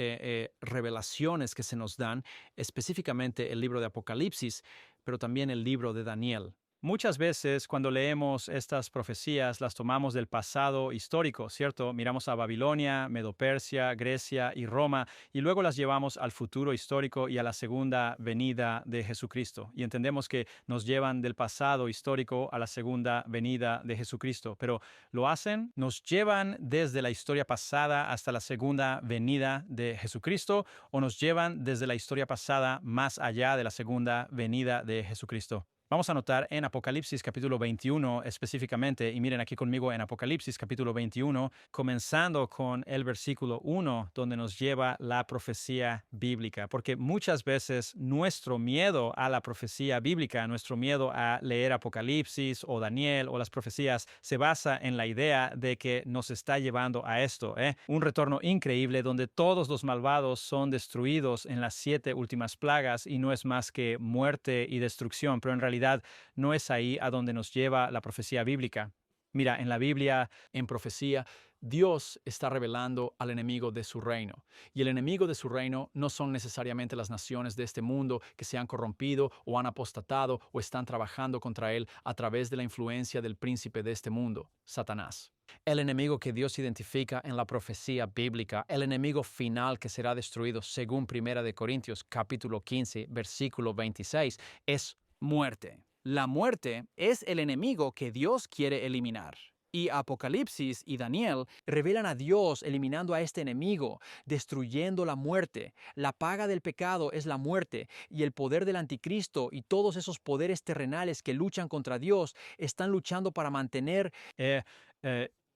revelaciones que se nos dan, específicamente el libro de Apocalipsis, pero también el libro de Daniel. Muchas veces cuando leemos estas profecías las tomamos del pasado histórico, ¿cierto? Miramos a Babilonia, Medo-Persia, Grecia y Roma y luego las llevamos al futuro histórico y a la segunda venida de Jesucristo. Y entendemos que nos llevan del pasado histórico a la segunda venida de Jesucristo. Pero ¿lo hacen? ¿Nos llevan desde la historia pasada hasta la segunda venida de Jesucristo o nos llevan desde la historia pasada más allá de la segunda venida de Jesucristo? Vamos a notar en Apocalipsis capítulo 21 específicamente, y miren aquí conmigo en Apocalipsis capítulo 21, comenzando con el versículo 1, donde nos lleva la profecía bíblica, porque muchas veces nuestro miedo a la profecía bíblica, nuestro miedo a leer Apocalipsis o Daniel o las profecías, se basa en la idea de que nos está llevando a esto, un retorno increíble donde todos los malvados son destruidos en las 7 últimas plagas y no es más que muerte y destrucción, pero en realidad no es ahí a donde nos lleva la profecía bíblica. Mira, en la Biblia, en profecía, Dios está revelando al enemigo de su reino. Y el enemigo de su reino no son necesariamente las naciones de este mundo que se han corrompido o han apostatado o están trabajando contra él a través de la influencia del príncipe de este mundo, Satanás. El enemigo que Dios identifica en la profecía bíblica, el enemigo final que será destruido según 1 Corintios capítulo 15, versículo 26, es muerte. La muerte es el enemigo que Dios quiere eliminar. Y Apocalipsis y Daniel revelan a Dios eliminando a este enemigo, destruyendo la muerte. La paga del pecado es la muerte, y el poder del anticristo y todos esos poderes terrenales que luchan contra Dios están luchando para mantener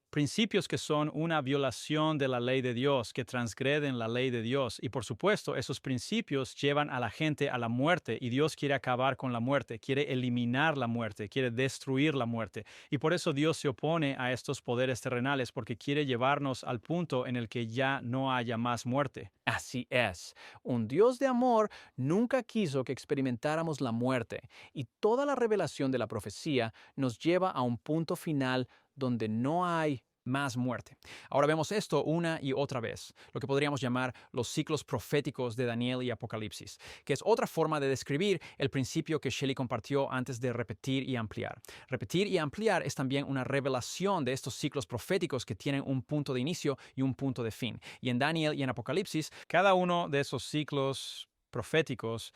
principios que son una violación de la ley de Dios, que transgreden la ley de Dios. Y por supuesto, esos principios llevan a la gente a la muerte y Dios quiere acabar con la muerte, quiere eliminar la muerte, quiere destruir la muerte. Y por eso Dios se opone a estos poderes terrenales porque quiere llevarnos al punto en el que ya no haya más muerte. Así es, un Dios de amor nunca quiso que experimentáramos la muerte y toda la revelación de la profecía nos lleva a un punto final donde no hay más muerte. Ahora vemos esto una y otra vez, lo que podríamos llamar los ciclos proféticos de Daniel y Apocalipsis, que es otra forma de describir el principio que Shelley compartió antes de repetir y ampliar. Repetir y ampliar es también una revelación de estos ciclos proféticos que tienen un punto de inicio y un punto de fin. Y en Daniel y en Apocalipsis, cada uno de esos ciclos proféticos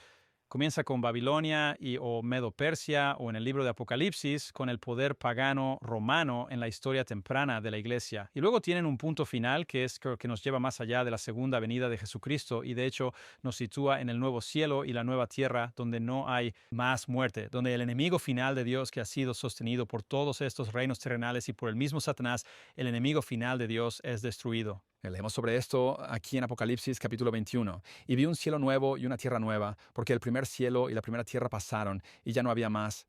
Comienza con Babilonia o Medo-Persia, o en el libro de Apocalipsis con el poder pagano romano en la historia temprana de la iglesia. Y luego tienen un punto final creo que nos lleva más allá de la segunda venida de Jesucristo y de hecho nos sitúa en el nuevo cielo y la nueva tierra donde no hay más muerte, donde el enemigo final de Dios, que ha sido sostenido por todos estos reinos terrenales y por el mismo Satanás, el enemigo final de Dios es destruido. Leemos sobre esto aquí en Apocalipsis capítulo 21. Y vi un cielo nuevo y una tierra nueva, porque el primer cielo y la primera tierra pasaron, y ya no había más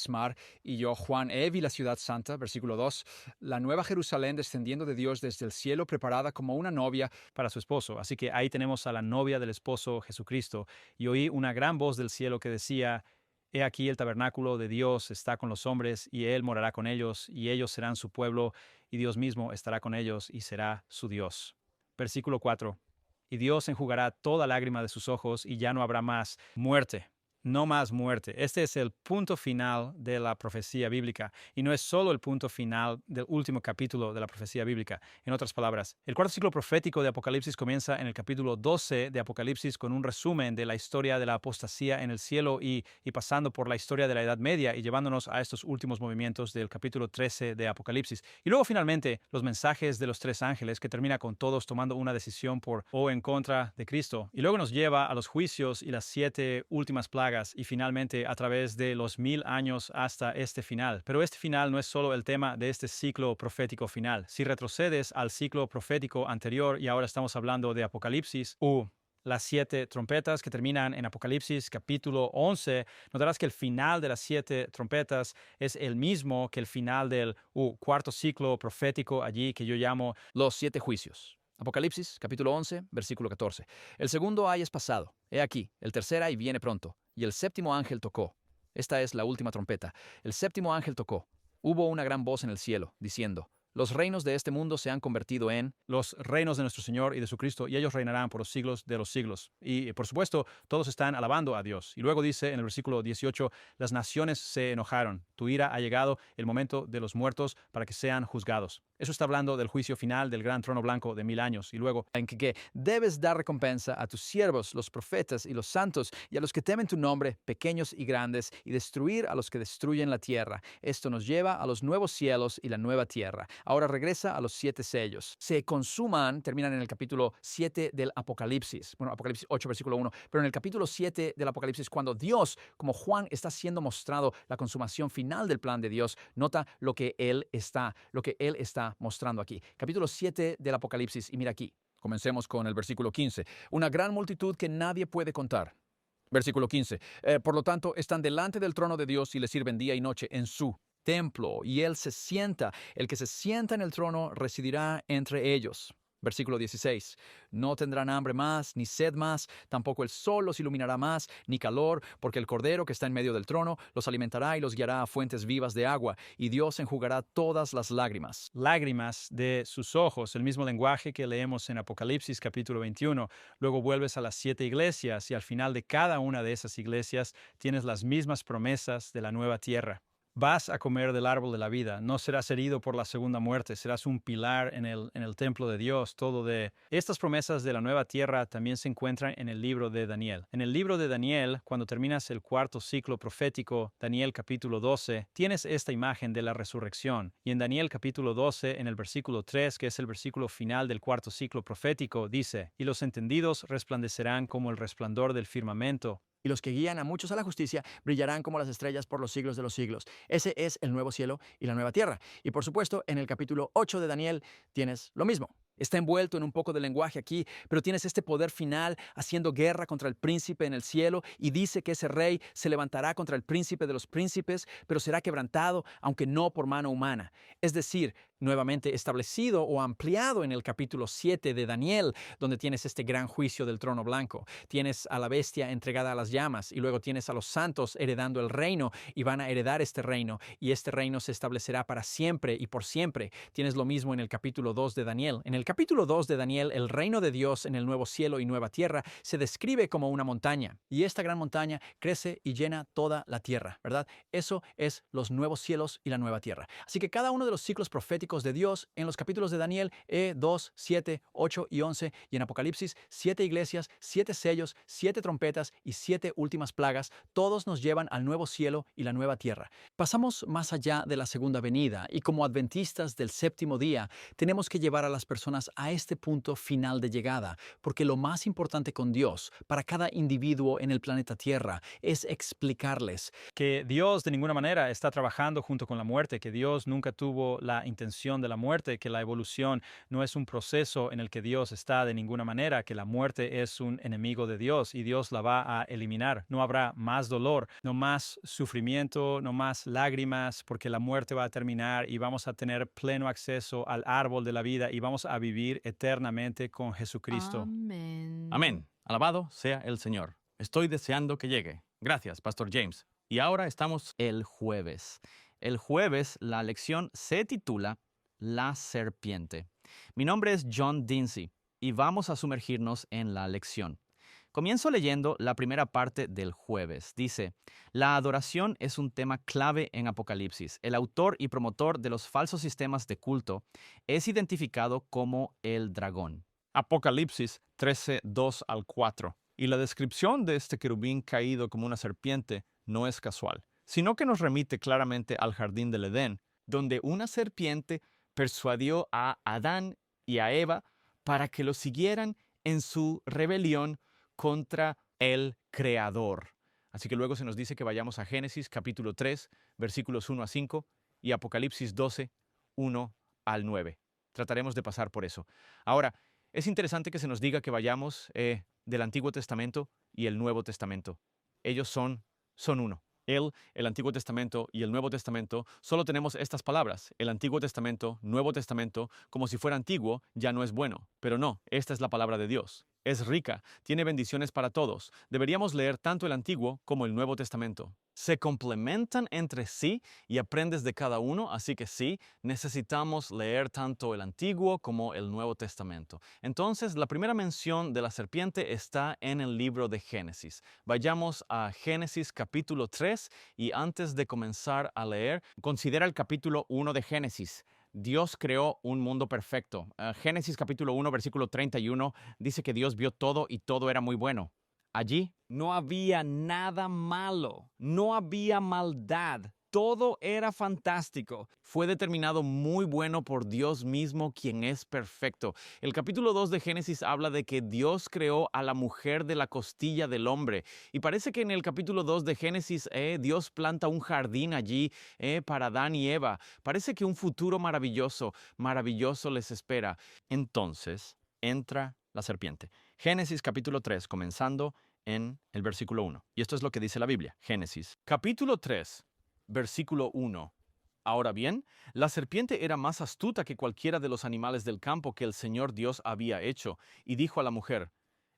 mar. Y yo, Juan, vi la ciudad santa, versículo 2, la nueva Jerusalén descendiendo de Dios desde el cielo, preparada como una novia para su esposo. Así que ahí tenemos a la novia del esposo Jesucristo. Y oí una gran voz del cielo que decía: He aquí el tabernáculo de Dios está con los hombres, y Él morará con ellos, y ellos serán su pueblo, y Dios mismo estará con ellos, y será su Dios. Versículo 4. Y Dios enjugará toda lágrima de sus ojos, y ya no habrá más muerte. No más muerte. Este es el punto final de la profecía bíblica, y no es solo el punto final del último capítulo de la profecía bíblica. En otras palabras, el cuarto ciclo profético de Apocalipsis comienza en el capítulo 12 de Apocalipsis con un resumen de la historia de la apostasía en el cielo y pasando por la historia de la Edad Media y llevándonos a estos últimos movimientos del capítulo 13 de Apocalipsis. Y luego finalmente los mensajes de los tres ángeles, que termina con todos tomando una decisión por o en contra de Cristo. Y luego nos lleva a los juicios y las 7 últimas plagas, y finalmente a través de los 1000 años hasta este final. Pero este final no es solo el tema de este ciclo profético final. Si retrocedes al ciclo profético anterior, y ahora estamos hablando de Apocalipsis, las 7 trompetas que terminan en Apocalipsis capítulo 11, notarás que el final de las 7 trompetas es el mismo que el final del cuarto ciclo profético allí que yo llamo los 7 juicios. Apocalipsis capítulo 11, versículo 14. El segundo ay es pasado. He aquí, el tercer ay viene pronto. Y el séptimo ángel tocó. Esta es la última trompeta. El séptimo ángel tocó. Hubo una gran voz en el cielo, diciendo: Los reinos de este mundo se han convertido en los reinos de nuestro Señor y de su Cristo, y ellos reinarán por los siglos de los siglos. Y por supuesto, todos están alabando a Dios. Y luego dice en el versículo 18, las naciones se enojaron. Tu ira ha llegado, el momento de los muertos para que sean juzgados. Eso está hablando del juicio final del gran trono blanco de 1000 años. Y luego, en que debes dar recompensa a tus siervos, los profetas y los santos, y a los que temen tu nombre, pequeños y grandes, y destruir a los que destruyen la tierra. Esto nos lleva a los nuevos cielos y la nueva tierra. Ahora regresa a los 7 sellos. Se consuman, terminan en el capítulo 7 del Apocalipsis. Bueno, Apocalipsis 8, versículo 1. Pero en el capítulo 7 del Apocalipsis, cuando Dios, como Juan, está siendo mostrado la consumación final del plan de Dios, nota lo que Él está mostrando aquí. Capítulo 7 del Apocalipsis, y mira aquí. Comencemos con el versículo 15. Una gran multitud que nadie puede contar. Versículo 15. Por lo tanto, están delante del trono de Dios y le sirven día y noche en su templo, y Él se sienta. El que se sienta en el trono residirá entre ellos. Versículo 16. No tendrán hambre más, ni sed más, tampoco el sol los iluminará más, ni calor, porque el Cordero que está en medio del trono los alimentará y los guiará a fuentes vivas de agua, y Dios enjugará todas las lágrimas. Lágrimas de sus ojos, el mismo lenguaje que leemos en Apocalipsis capítulo 21. Luego vuelves a las 7 iglesias, y al final de cada una de esas iglesias tienes las mismas promesas de la nueva tierra. Vas a comer del árbol de la vida, no serás herido por la segunda muerte, serás un pilar en el templo de Dios, todo de... Estas promesas de la nueva tierra también se encuentran en el libro de Daniel. En el libro de Daniel, cuando terminas el cuarto ciclo profético, Daniel capítulo 12, tienes esta imagen de la resurrección. Y en Daniel capítulo 12, en el versículo 3, que es el versículo final del cuarto ciclo profético, dice: Y los entendidos resplandecerán como el resplandor del firmamento. Y los que guían a muchos a la justicia brillarán como las estrellas por los siglos de los siglos. Ese es el nuevo cielo y la nueva tierra. Y por supuesto, en el capítulo 8 de Daniel tienes lo mismo. Está envuelto en un poco de lenguaje aquí, pero tienes este poder final haciendo guerra contra el príncipe en el cielo, y dice que ese rey se levantará contra el príncipe de los príncipes, pero será quebrantado, aunque no por mano humana. Es decir, nuevamente establecido o ampliado en el capítulo 7 de Daniel, donde tienes este gran juicio del trono blanco. Tienes a la bestia entregada a las llamas, y luego tienes a los santos heredando el reino, y van a heredar este reino, y este reino se establecerá para siempre y por siempre. Tienes lo mismo en el capítulo 2 de Daniel. En el capítulo 2 de Daniel, el reino de Dios en el nuevo cielo y nueva tierra se describe como una montaña, y esta gran montaña crece y llena toda la tierra, ¿verdad? Eso es los nuevos cielos y la nueva tierra. Así que cada uno de los ciclos proféticos proféticos de Dios en los capítulos de Daniel 2, 7, 8 y 11 y en Apocalipsis 7 iglesias, 7 sellos, 7 trompetas y 7 últimas plagas, todos nos llevan al nuevo cielo y la nueva tierra. Pasamos más allá de la segunda venida y como adventistas del séptimo día tenemos que llevar a las personas a este punto final de llegada, porque lo más importante con Dios para cada individuo en el planeta Tierra es explicarles que Dios de ninguna manera está trabajando junto con la muerte, que Dios nunca tuvo la intención de la muerte, que la evolución no es un proceso en el que Dios está de ninguna manera, que la muerte es un enemigo de Dios y Dios la va a eliminar. No habrá más dolor, no más sufrimiento, no más lágrimas, porque la muerte va a terminar y vamos a tener pleno acceso al árbol de la vida y vamos a vivir eternamente con Jesucristo. Amén. Amén. Alabado sea el Señor. Estoy deseando que llegue. Gracias, Pastor James. Y ahora estamos el jueves. El jueves la lección se titula La serpiente. Mi nombre es John Dinsey y vamos a sumergirnos en la lección. Comienzo leyendo la primera parte del jueves. Dice, la adoración es un tema clave en Apocalipsis. El autor y promotor de los falsos sistemas de culto es identificado como el dragón. Apocalipsis 13, 2 al 4. Y la descripción de este querubín caído como una serpiente no es casual, sino que nos remite claramente al jardín del Edén, donde una serpiente persuadió a Adán y a Eva para que lo siguieran en su rebelión contra el Creador. Así que luego se nos dice que vayamos a Génesis capítulo 3, versículos 1 a 5 y Apocalipsis 12, 1 al 9. Trataremos de pasar por eso. Ahora, es interesante que se nos diga que vayamos del Antiguo Testamento y el Nuevo Testamento. Ellos son uno. El Antiguo Testamento y el Nuevo Testamento, solo tenemos estas palabras. El Antiguo Testamento, Nuevo Testamento, como si fuera antiguo, ya no es bueno. Pero no, esta es la palabra de Dios. Es rica, tiene bendiciones para todos. Deberíamos leer tanto el Antiguo como el Nuevo Testamento. Se complementan entre sí y aprendes de cada uno, así que sí, necesitamos leer tanto el Antiguo como el Nuevo Testamento. Entonces, la primera mención de la serpiente está en el libro de Génesis. Vayamos a Génesis capítulo 3 y antes de comenzar a leer, considera el capítulo 1 de Génesis. Dios creó un mundo perfecto. Génesis capítulo 1, versículo 31 dice que Dios vio todo y todo era muy bueno. Allí no había nada malo, no había maldad. Todo era fantástico. Fue determinado muy bueno por Dios mismo, quien es perfecto. El capítulo 2 de Génesis habla de que Dios creó a la mujer de la costilla del hombre. Y parece que en el capítulo 2 de Génesis, Dios planta un jardín allí para Adán y Eva. Parece que un futuro maravilloso, maravilloso les espera. Entonces entra la serpiente. Génesis capítulo 3, comenzando en el versículo 1. Y esto es lo que dice la Biblia. Génesis capítulo 3. Versículo 1. Ahora bien, la serpiente era más astuta que cualquiera de los animales del campo que el Señor Dios había hecho, y dijo a la mujer,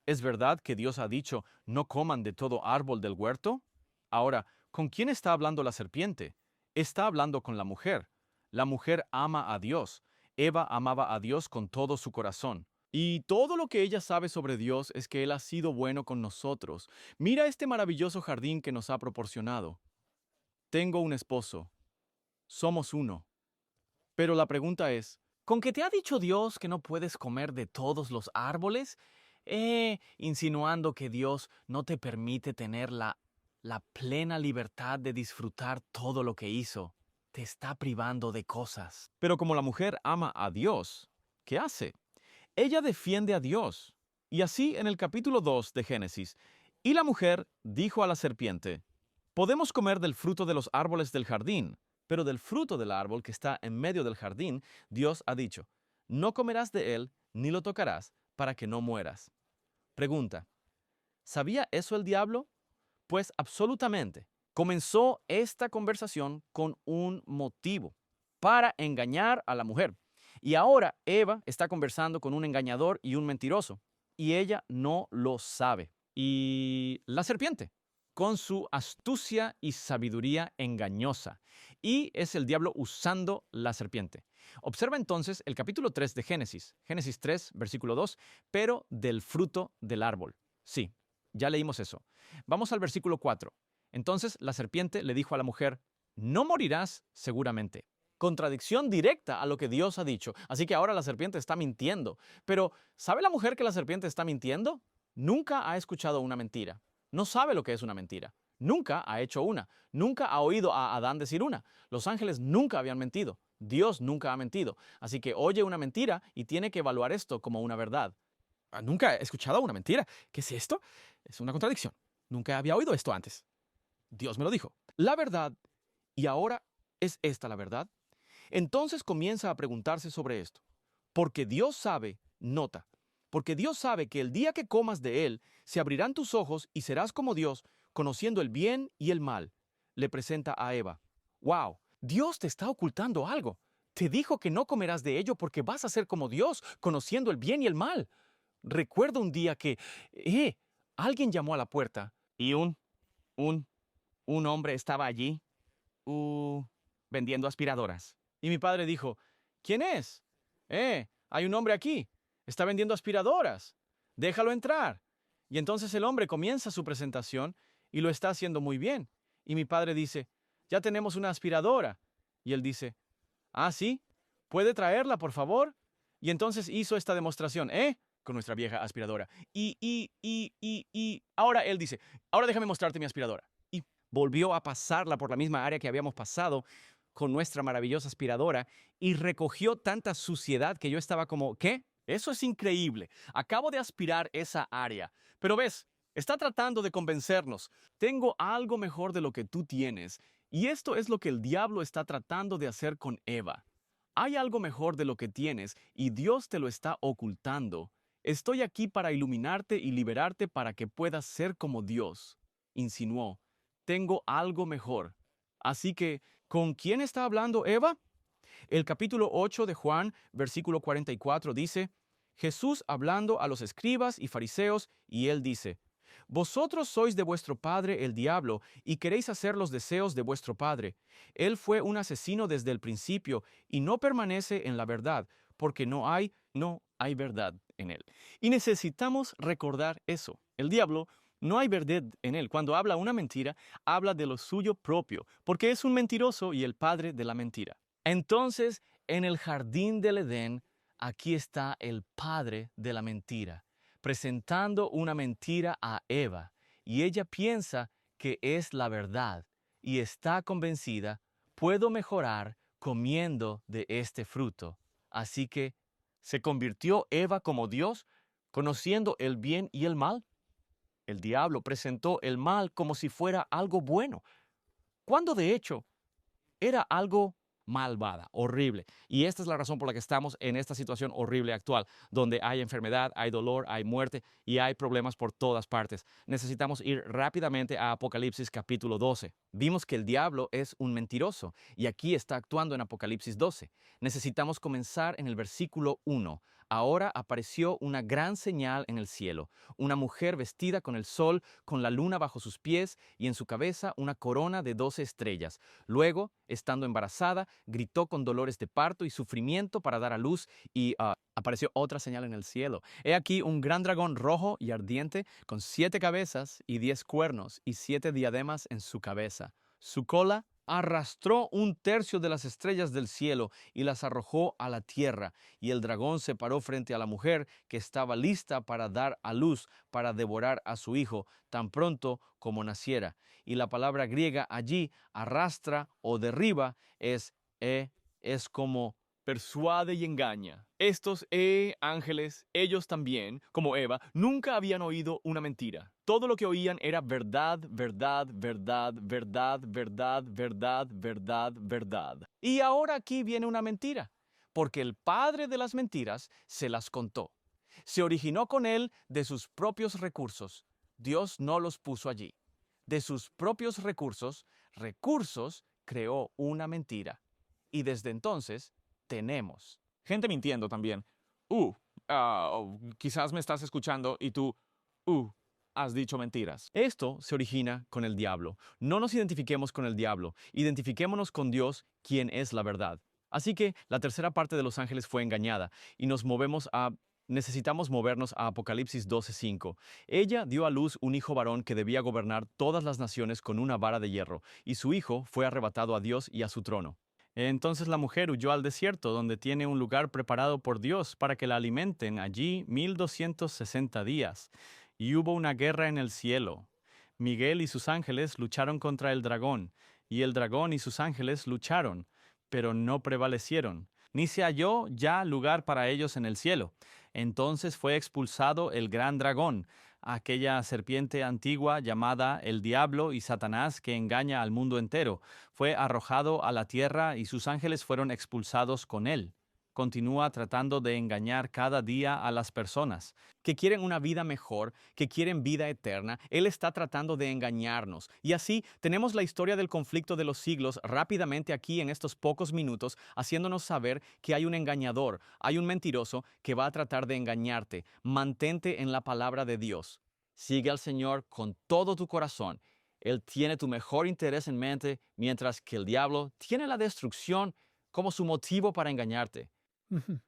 ¿es verdad que Dios ha dicho, no coman de todo árbol del huerto? Ahora, ¿con quién está hablando la serpiente? Está hablando con la mujer. La mujer ama a Dios. Eva amaba a Dios con todo su corazón. Y todo lo que ella sabe sobre Dios es que Él ha sido bueno con nosotros. Mira este maravilloso jardín que nos ha proporcionado. Tengo un esposo. Somos uno. Pero la pregunta es, ¿con qué te ha dicho Dios que no puedes comer de todos los árboles? Insinuando que Dios no te permite tener la plena libertad de disfrutar todo lo que hizo. Te está privando de cosas. Pero como la mujer ama a Dios, ¿qué hace? Ella defiende a Dios. Y así en el capítulo 2 de Génesis, y la mujer dijo a la serpiente, podemos comer del fruto de los árboles del jardín, pero del fruto del árbol que está en medio del jardín, Dios ha dicho, no comerás de él ni lo tocarás para que no mueras. Pregunta, ¿sabía eso el diablo? Pues absolutamente. Comenzó esta conversación con un motivo, para engañar a la mujer. Y ahora Eva está conversando con un engañador y un mentiroso, y ella no lo sabe. Y la serpiente, con su astucia y sabiduría engañosa. Y es el diablo usando la serpiente. Observa entonces el capítulo 3 de Génesis. Génesis 3, versículo 2, pero del fruto del árbol. Sí, ya leímos eso. Vamos al versículo 4. Entonces la serpiente le dijo a la mujer, no morirás seguramente. contradicción directa a lo que Dios ha dicho. Así que ahora la serpiente está mintiendo. Pero, ¿sabe la mujer que la serpiente está mintiendo? Nunca ha escuchado una mentira. No sabe lo que es una mentira. Nunca ha hecho una. Nunca ha oído a Adán decir una. Los ángeles nunca habían mentido. Dios nunca ha mentido. Así que oye una mentira y tiene que evaluar esto como una verdad. Nunca he escuchado una mentira. ¿Qué es esto? Es una contradicción. Nunca había oído esto antes. Dios me lo dijo. La verdad, y ahora es esta la verdad. Entonces comienza a preguntarse sobre esto. Porque Dios sabe, nota, porque Dios sabe que el día que comas de él, se abrirán tus ojos y serás como Dios, conociendo el bien y el mal. Le presenta a Eva. ¡Wow! Dios te está ocultando algo. Te dijo que no comerás de ello porque vas a ser como Dios, conociendo el bien y el mal. Recuerdo un día que, alguien llamó a la puerta y un hombre estaba allí, vendiendo aspiradoras. Y mi padre dijo, ¿quién es? Hay un hombre aquí, está vendiendo aspiradoras. Déjalo entrar. Y entonces el hombre comienza su presentación y lo está haciendo muy bien. Y mi padre dice, ya tenemos una aspiradora. Y él dice, ¿sí? ¿Puede traerla, por favor? Y entonces hizo esta demostración, con nuestra vieja aspiradora. Y ahora él dice, ahora déjame mostrarte mi aspiradora. Y volvió a pasarla por la misma área que habíamos pasado con nuestra maravillosa aspiradora y recogió tanta suciedad que yo estaba como, ¿qué? Eso es increíble. Acabo de aspirar esa área. Pero ves, está tratando de convencernos. Tengo algo mejor de lo que tú tienes. Y esto es lo que el diablo está tratando de hacer con Eva. Hay algo mejor de lo que tienes y Dios te lo está ocultando. Estoy aquí para iluminarte y liberarte para que puedas ser como Dios, insinuó. Tengo algo mejor. Así que, ¿con quién está hablando Eva? El capítulo 8 de Juan, versículo 44 dice, Jesús hablando a los escribas y fariseos, y él dice, Vosotros sois de vuestro padre el diablo, y queréis hacer los deseos de vuestro padre. Él fue un asesino desde el principio, y no permanece en la verdad, porque no hay verdad en él. Y necesitamos recordar eso. El diablo, no hay verdad en él. Cuando habla una mentira, habla de lo suyo propio, porque es un mentiroso y el padre de la mentira. Entonces, en el jardín del Edén, aquí está el padre de la mentira, presentando una mentira a Eva, y ella piensa que es la verdad, y está convencida, puedo mejorar comiendo de este fruto. Así que, ¿se convirtió Eva como Dios, conociendo el bien y el mal? El diablo presentó el mal como si fuera algo bueno, cuando de hecho era algo malvada, horrible. Y esta es la razón por la que estamos en esta situación horrible actual, donde hay enfermedad, hay dolor, hay muerte y hay problemas por todas partes. Necesitamos ir rápidamente a Apocalipsis capítulo 12. Vimos que el diablo es un mentiroso y aquí está actuando en Apocalipsis 12. Necesitamos comenzar en el versículo 1. Ahora apareció una gran señal en el cielo, una mujer vestida con el sol, con la luna bajo sus pies y en su cabeza una corona de 12 estrellas. Luego, estando embarazada, gritó con dolores de parto y sufrimiento para dar a luz y apareció otra señal en el cielo. He aquí un gran dragón rojo y ardiente con 7 cabezas y 10 cuernos y 7 diademas en su cabeza. Su cola arrastró 1/3 de las estrellas del cielo y las arrojó a la tierra, y el dragón se paró frente a la mujer que estaba lista para dar a luz, para devorar a su hijo, tan pronto como naciera. Y la palabra griega allí, arrastra o derriba, es como persuade y engaña. Estos ángeles, ellos también, como Eva, nunca habían oído una mentira. Todo lo que oían era verdad, verdad, verdad, verdad, verdad, verdad, verdad, verdad. Y ahora aquí viene una mentira, porque el padre de las mentiras se las contó. Se originó con él de sus propios recursos. Dios no los puso allí. De sus propios recursos, creó una mentira. Y desde entonces tenemos gente mintiendo también. Quizás me estás escuchando y tú, has dicho mentiras. Esto se origina con el diablo. No nos identifiquemos con el diablo. Identifiquémonos con Dios, quien es la verdad. Así que la tercera parte de los ángeles fue engañada y necesitamos movernos a Apocalipsis 12:5. Ella dio a luz un hijo varón que debía gobernar todas las naciones con una vara de hierro, y su hijo fue arrebatado a Dios y a su trono. Entonces la mujer huyó al desierto, donde tiene un lugar preparado por Dios para que la alimenten allí 1260 días. Y hubo una guerra en el cielo. Miguel y sus ángeles lucharon contra el dragón, y el dragón y sus ángeles lucharon, pero no prevalecieron, ni se halló ya lugar para ellos en el cielo. Entonces fue expulsado el gran dragón, aquella serpiente antigua llamada el Diablo y Satanás que engaña al mundo entero. Fue arrojado a la tierra y sus ángeles fueron expulsados con él. Continúa tratando de engañar cada día a las personas que quieren una vida mejor, que quieren vida eterna. Él está tratando de engañarnos. Y así tenemos la historia del conflicto de los siglos rápidamente aquí en estos pocos minutos, haciéndonos saber que hay un engañador, hay un mentiroso que va a tratar de engañarte. Mantente en la palabra de Dios. Sigue al Señor con todo tu corazón. Él tiene tu mejor interés en mente, mientras que el diablo tiene la destrucción como su motivo para engañarte. Ujú.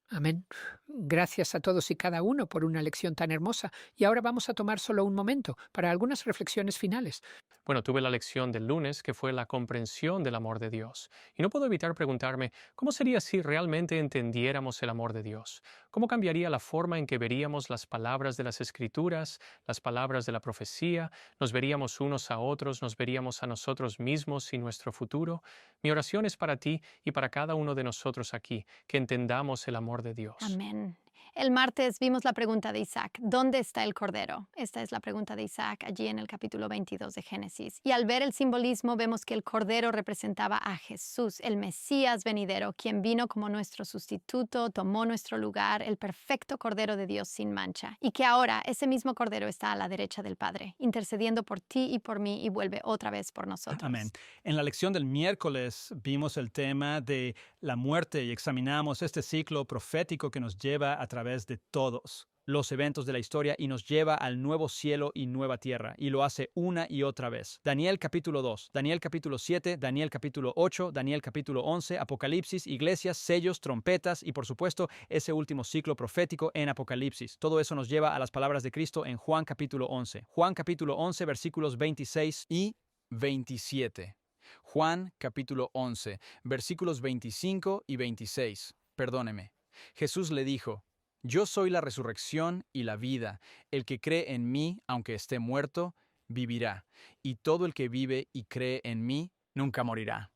Amén. Gracias a todos y cada uno por una lección tan hermosa. Y ahora vamos a tomar solo un momento para algunas reflexiones finales. Bueno, tuve la lección del lunes que fue la comprensión del amor de Dios. Y no puedo evitar preguntarme, ¿cómo sería si realmente entendiéramos el amor de Dios? ¿Cómo cambiaría la forma en que veríamos las palabras de las Escrituras, las palabras de la profecía? ¿Nos veríamos unos a otros? ¿Nos veríamos a nosotros mismos y nuestro futuro? Mi oración es para ti y para cada uno de nosotros aquí, que entendamos el amor de Dios. Amén. El martes vimos la pregunta de Isaac, ¿dónde está el cordero? Esta es la pregunta de Isaac allí en el capítulo 22 de Génesis. Y al ver el simbolismo vemos que el cordero representaba a Jesús, el Mesías venidero, quien vino como nuestro sustituto, tomó nuestro lugar, el perfecto cordero de Dios sin mancha. Y que ahora ese mismo cordero está a la derecha del Padre, intercediendo por ti y por mí y vuelve otra vez por nosotros. Amén. En la lección del miércoles vimos el tema de la muerte y examinamos este ciclo profético que nos lleva a través de todos los eventos de la historia y nos lleva al nuevo cielo y nueva tierra, y lo hace una y otra vez. Daniel capítulo 2, Daniel capítulo 7, Daniel capítulo 8, Daniel capítulo 11, Apocalipsis, iglesias, sellos, trompetas y por supuesto ese último ciclo profético en Apocalipsis. Todo eso nos lleva a las palabras de Cristo en Juan capítulo 11. Juan capítulo 11 versículos 26 y 27. Juan capítulo 11 versículos 25 y 26. Perdóneme. Jesús le dijo: Yo soy la resurrección y la vida. El que cree en mí, aunque esté muerto, vivirá. Y todo el que vive y cree en mí, nunca morirá.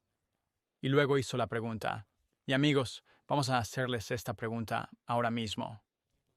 Y luego hizo la pregunta. Y amigos, vamos a hacerles esta pregunta ahora mismo.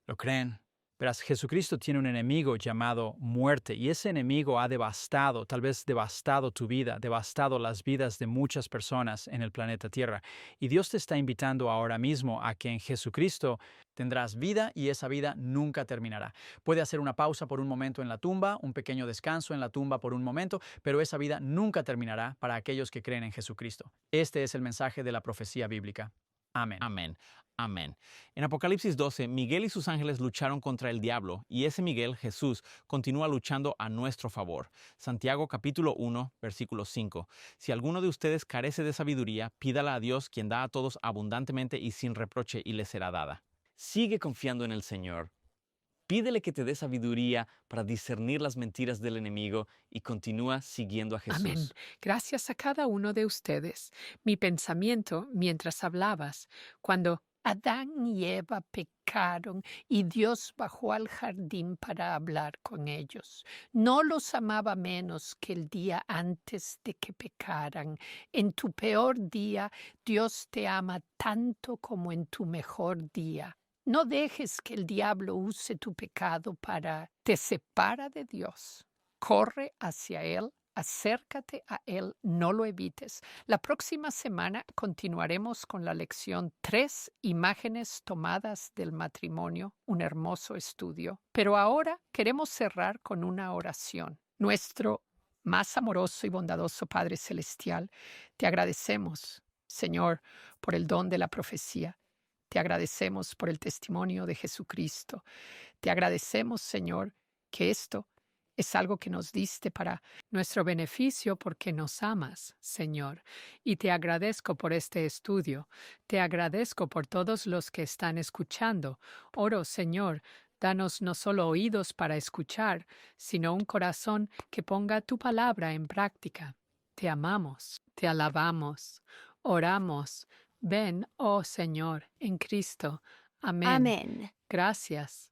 ¿Lo creen? Verás, Jesucristo tiene un enemigo llamado muerte, y ese enemigo ha devastado, tal vez devastado tu vida, devastado las vidas de muchas personas en el planeta Tierra. Y Dios te está invitando ahora mismo a que en Jesucristo tendrás vida y esa vida nunca terminará. Puede hacer una pausa por un momento en la tumba, un pequeño descanso en la tumba por un momento, pero esa vida nunca terminará para aquellos que creen en Jesucristo. Este es el mensaje de la profecía bíblica. Amén. Amén. Amén. En Apocalipsis 12, Miguel y sus ángeles lucharon contra el diablo, y ese Miguel, Jesús, continúa luchando a nuestro favor. Santiago capítulo 1, versículo 5. Si alguno de ustedes carece de sabiduría, pídala a Dios, quien da a todos abundantemente y sin reproche, y le será dada. Sigue confiando en el Señor. Pídele que te dé sabiduría para discernir las mentiras del enemigo y continúa siguiendo a Jesús. Amén. Gracias a cada uno de ustedes. Mi pensamiento mientras hablabas, cuando Adán y Eva pecaron y Dios bajó al jardín para hablar con ellos. No los amaba menos que el día antes de que pecaran. En tu peor día, Dios te ama tanto como en tu mejor día. No dejes que el diablo use tu pecado para te separa de Dios. Corre hacia Él. Acércate a Él, no lo evites. La próxima semana continuaremos con la lección 3 imágenes tomadas del matrimonio, un hermoso estudio. Pero ahora queremos cerrar con una oración. Nuestro más amoroso y bondadoso Padre Celestial, te agradecemos, Señor, por el don de la profecía. Te agradecemos por el testimonio de Jesucristo. Te agradecemos, Señor, que esto es algo que nos diste para nuestro beneficio porque nos amas, Señor. Y te agradezco por este estudio. Te agradezco por todos los que están escuchando. Oro, Señor, danos no solo oídos para escuchar, sino un corazón que ponga tu palabra en práctica. Te amamos, te alabamos. Oramos. Ven, oh Señor, en Cristo. Amén. Amén. Gracias.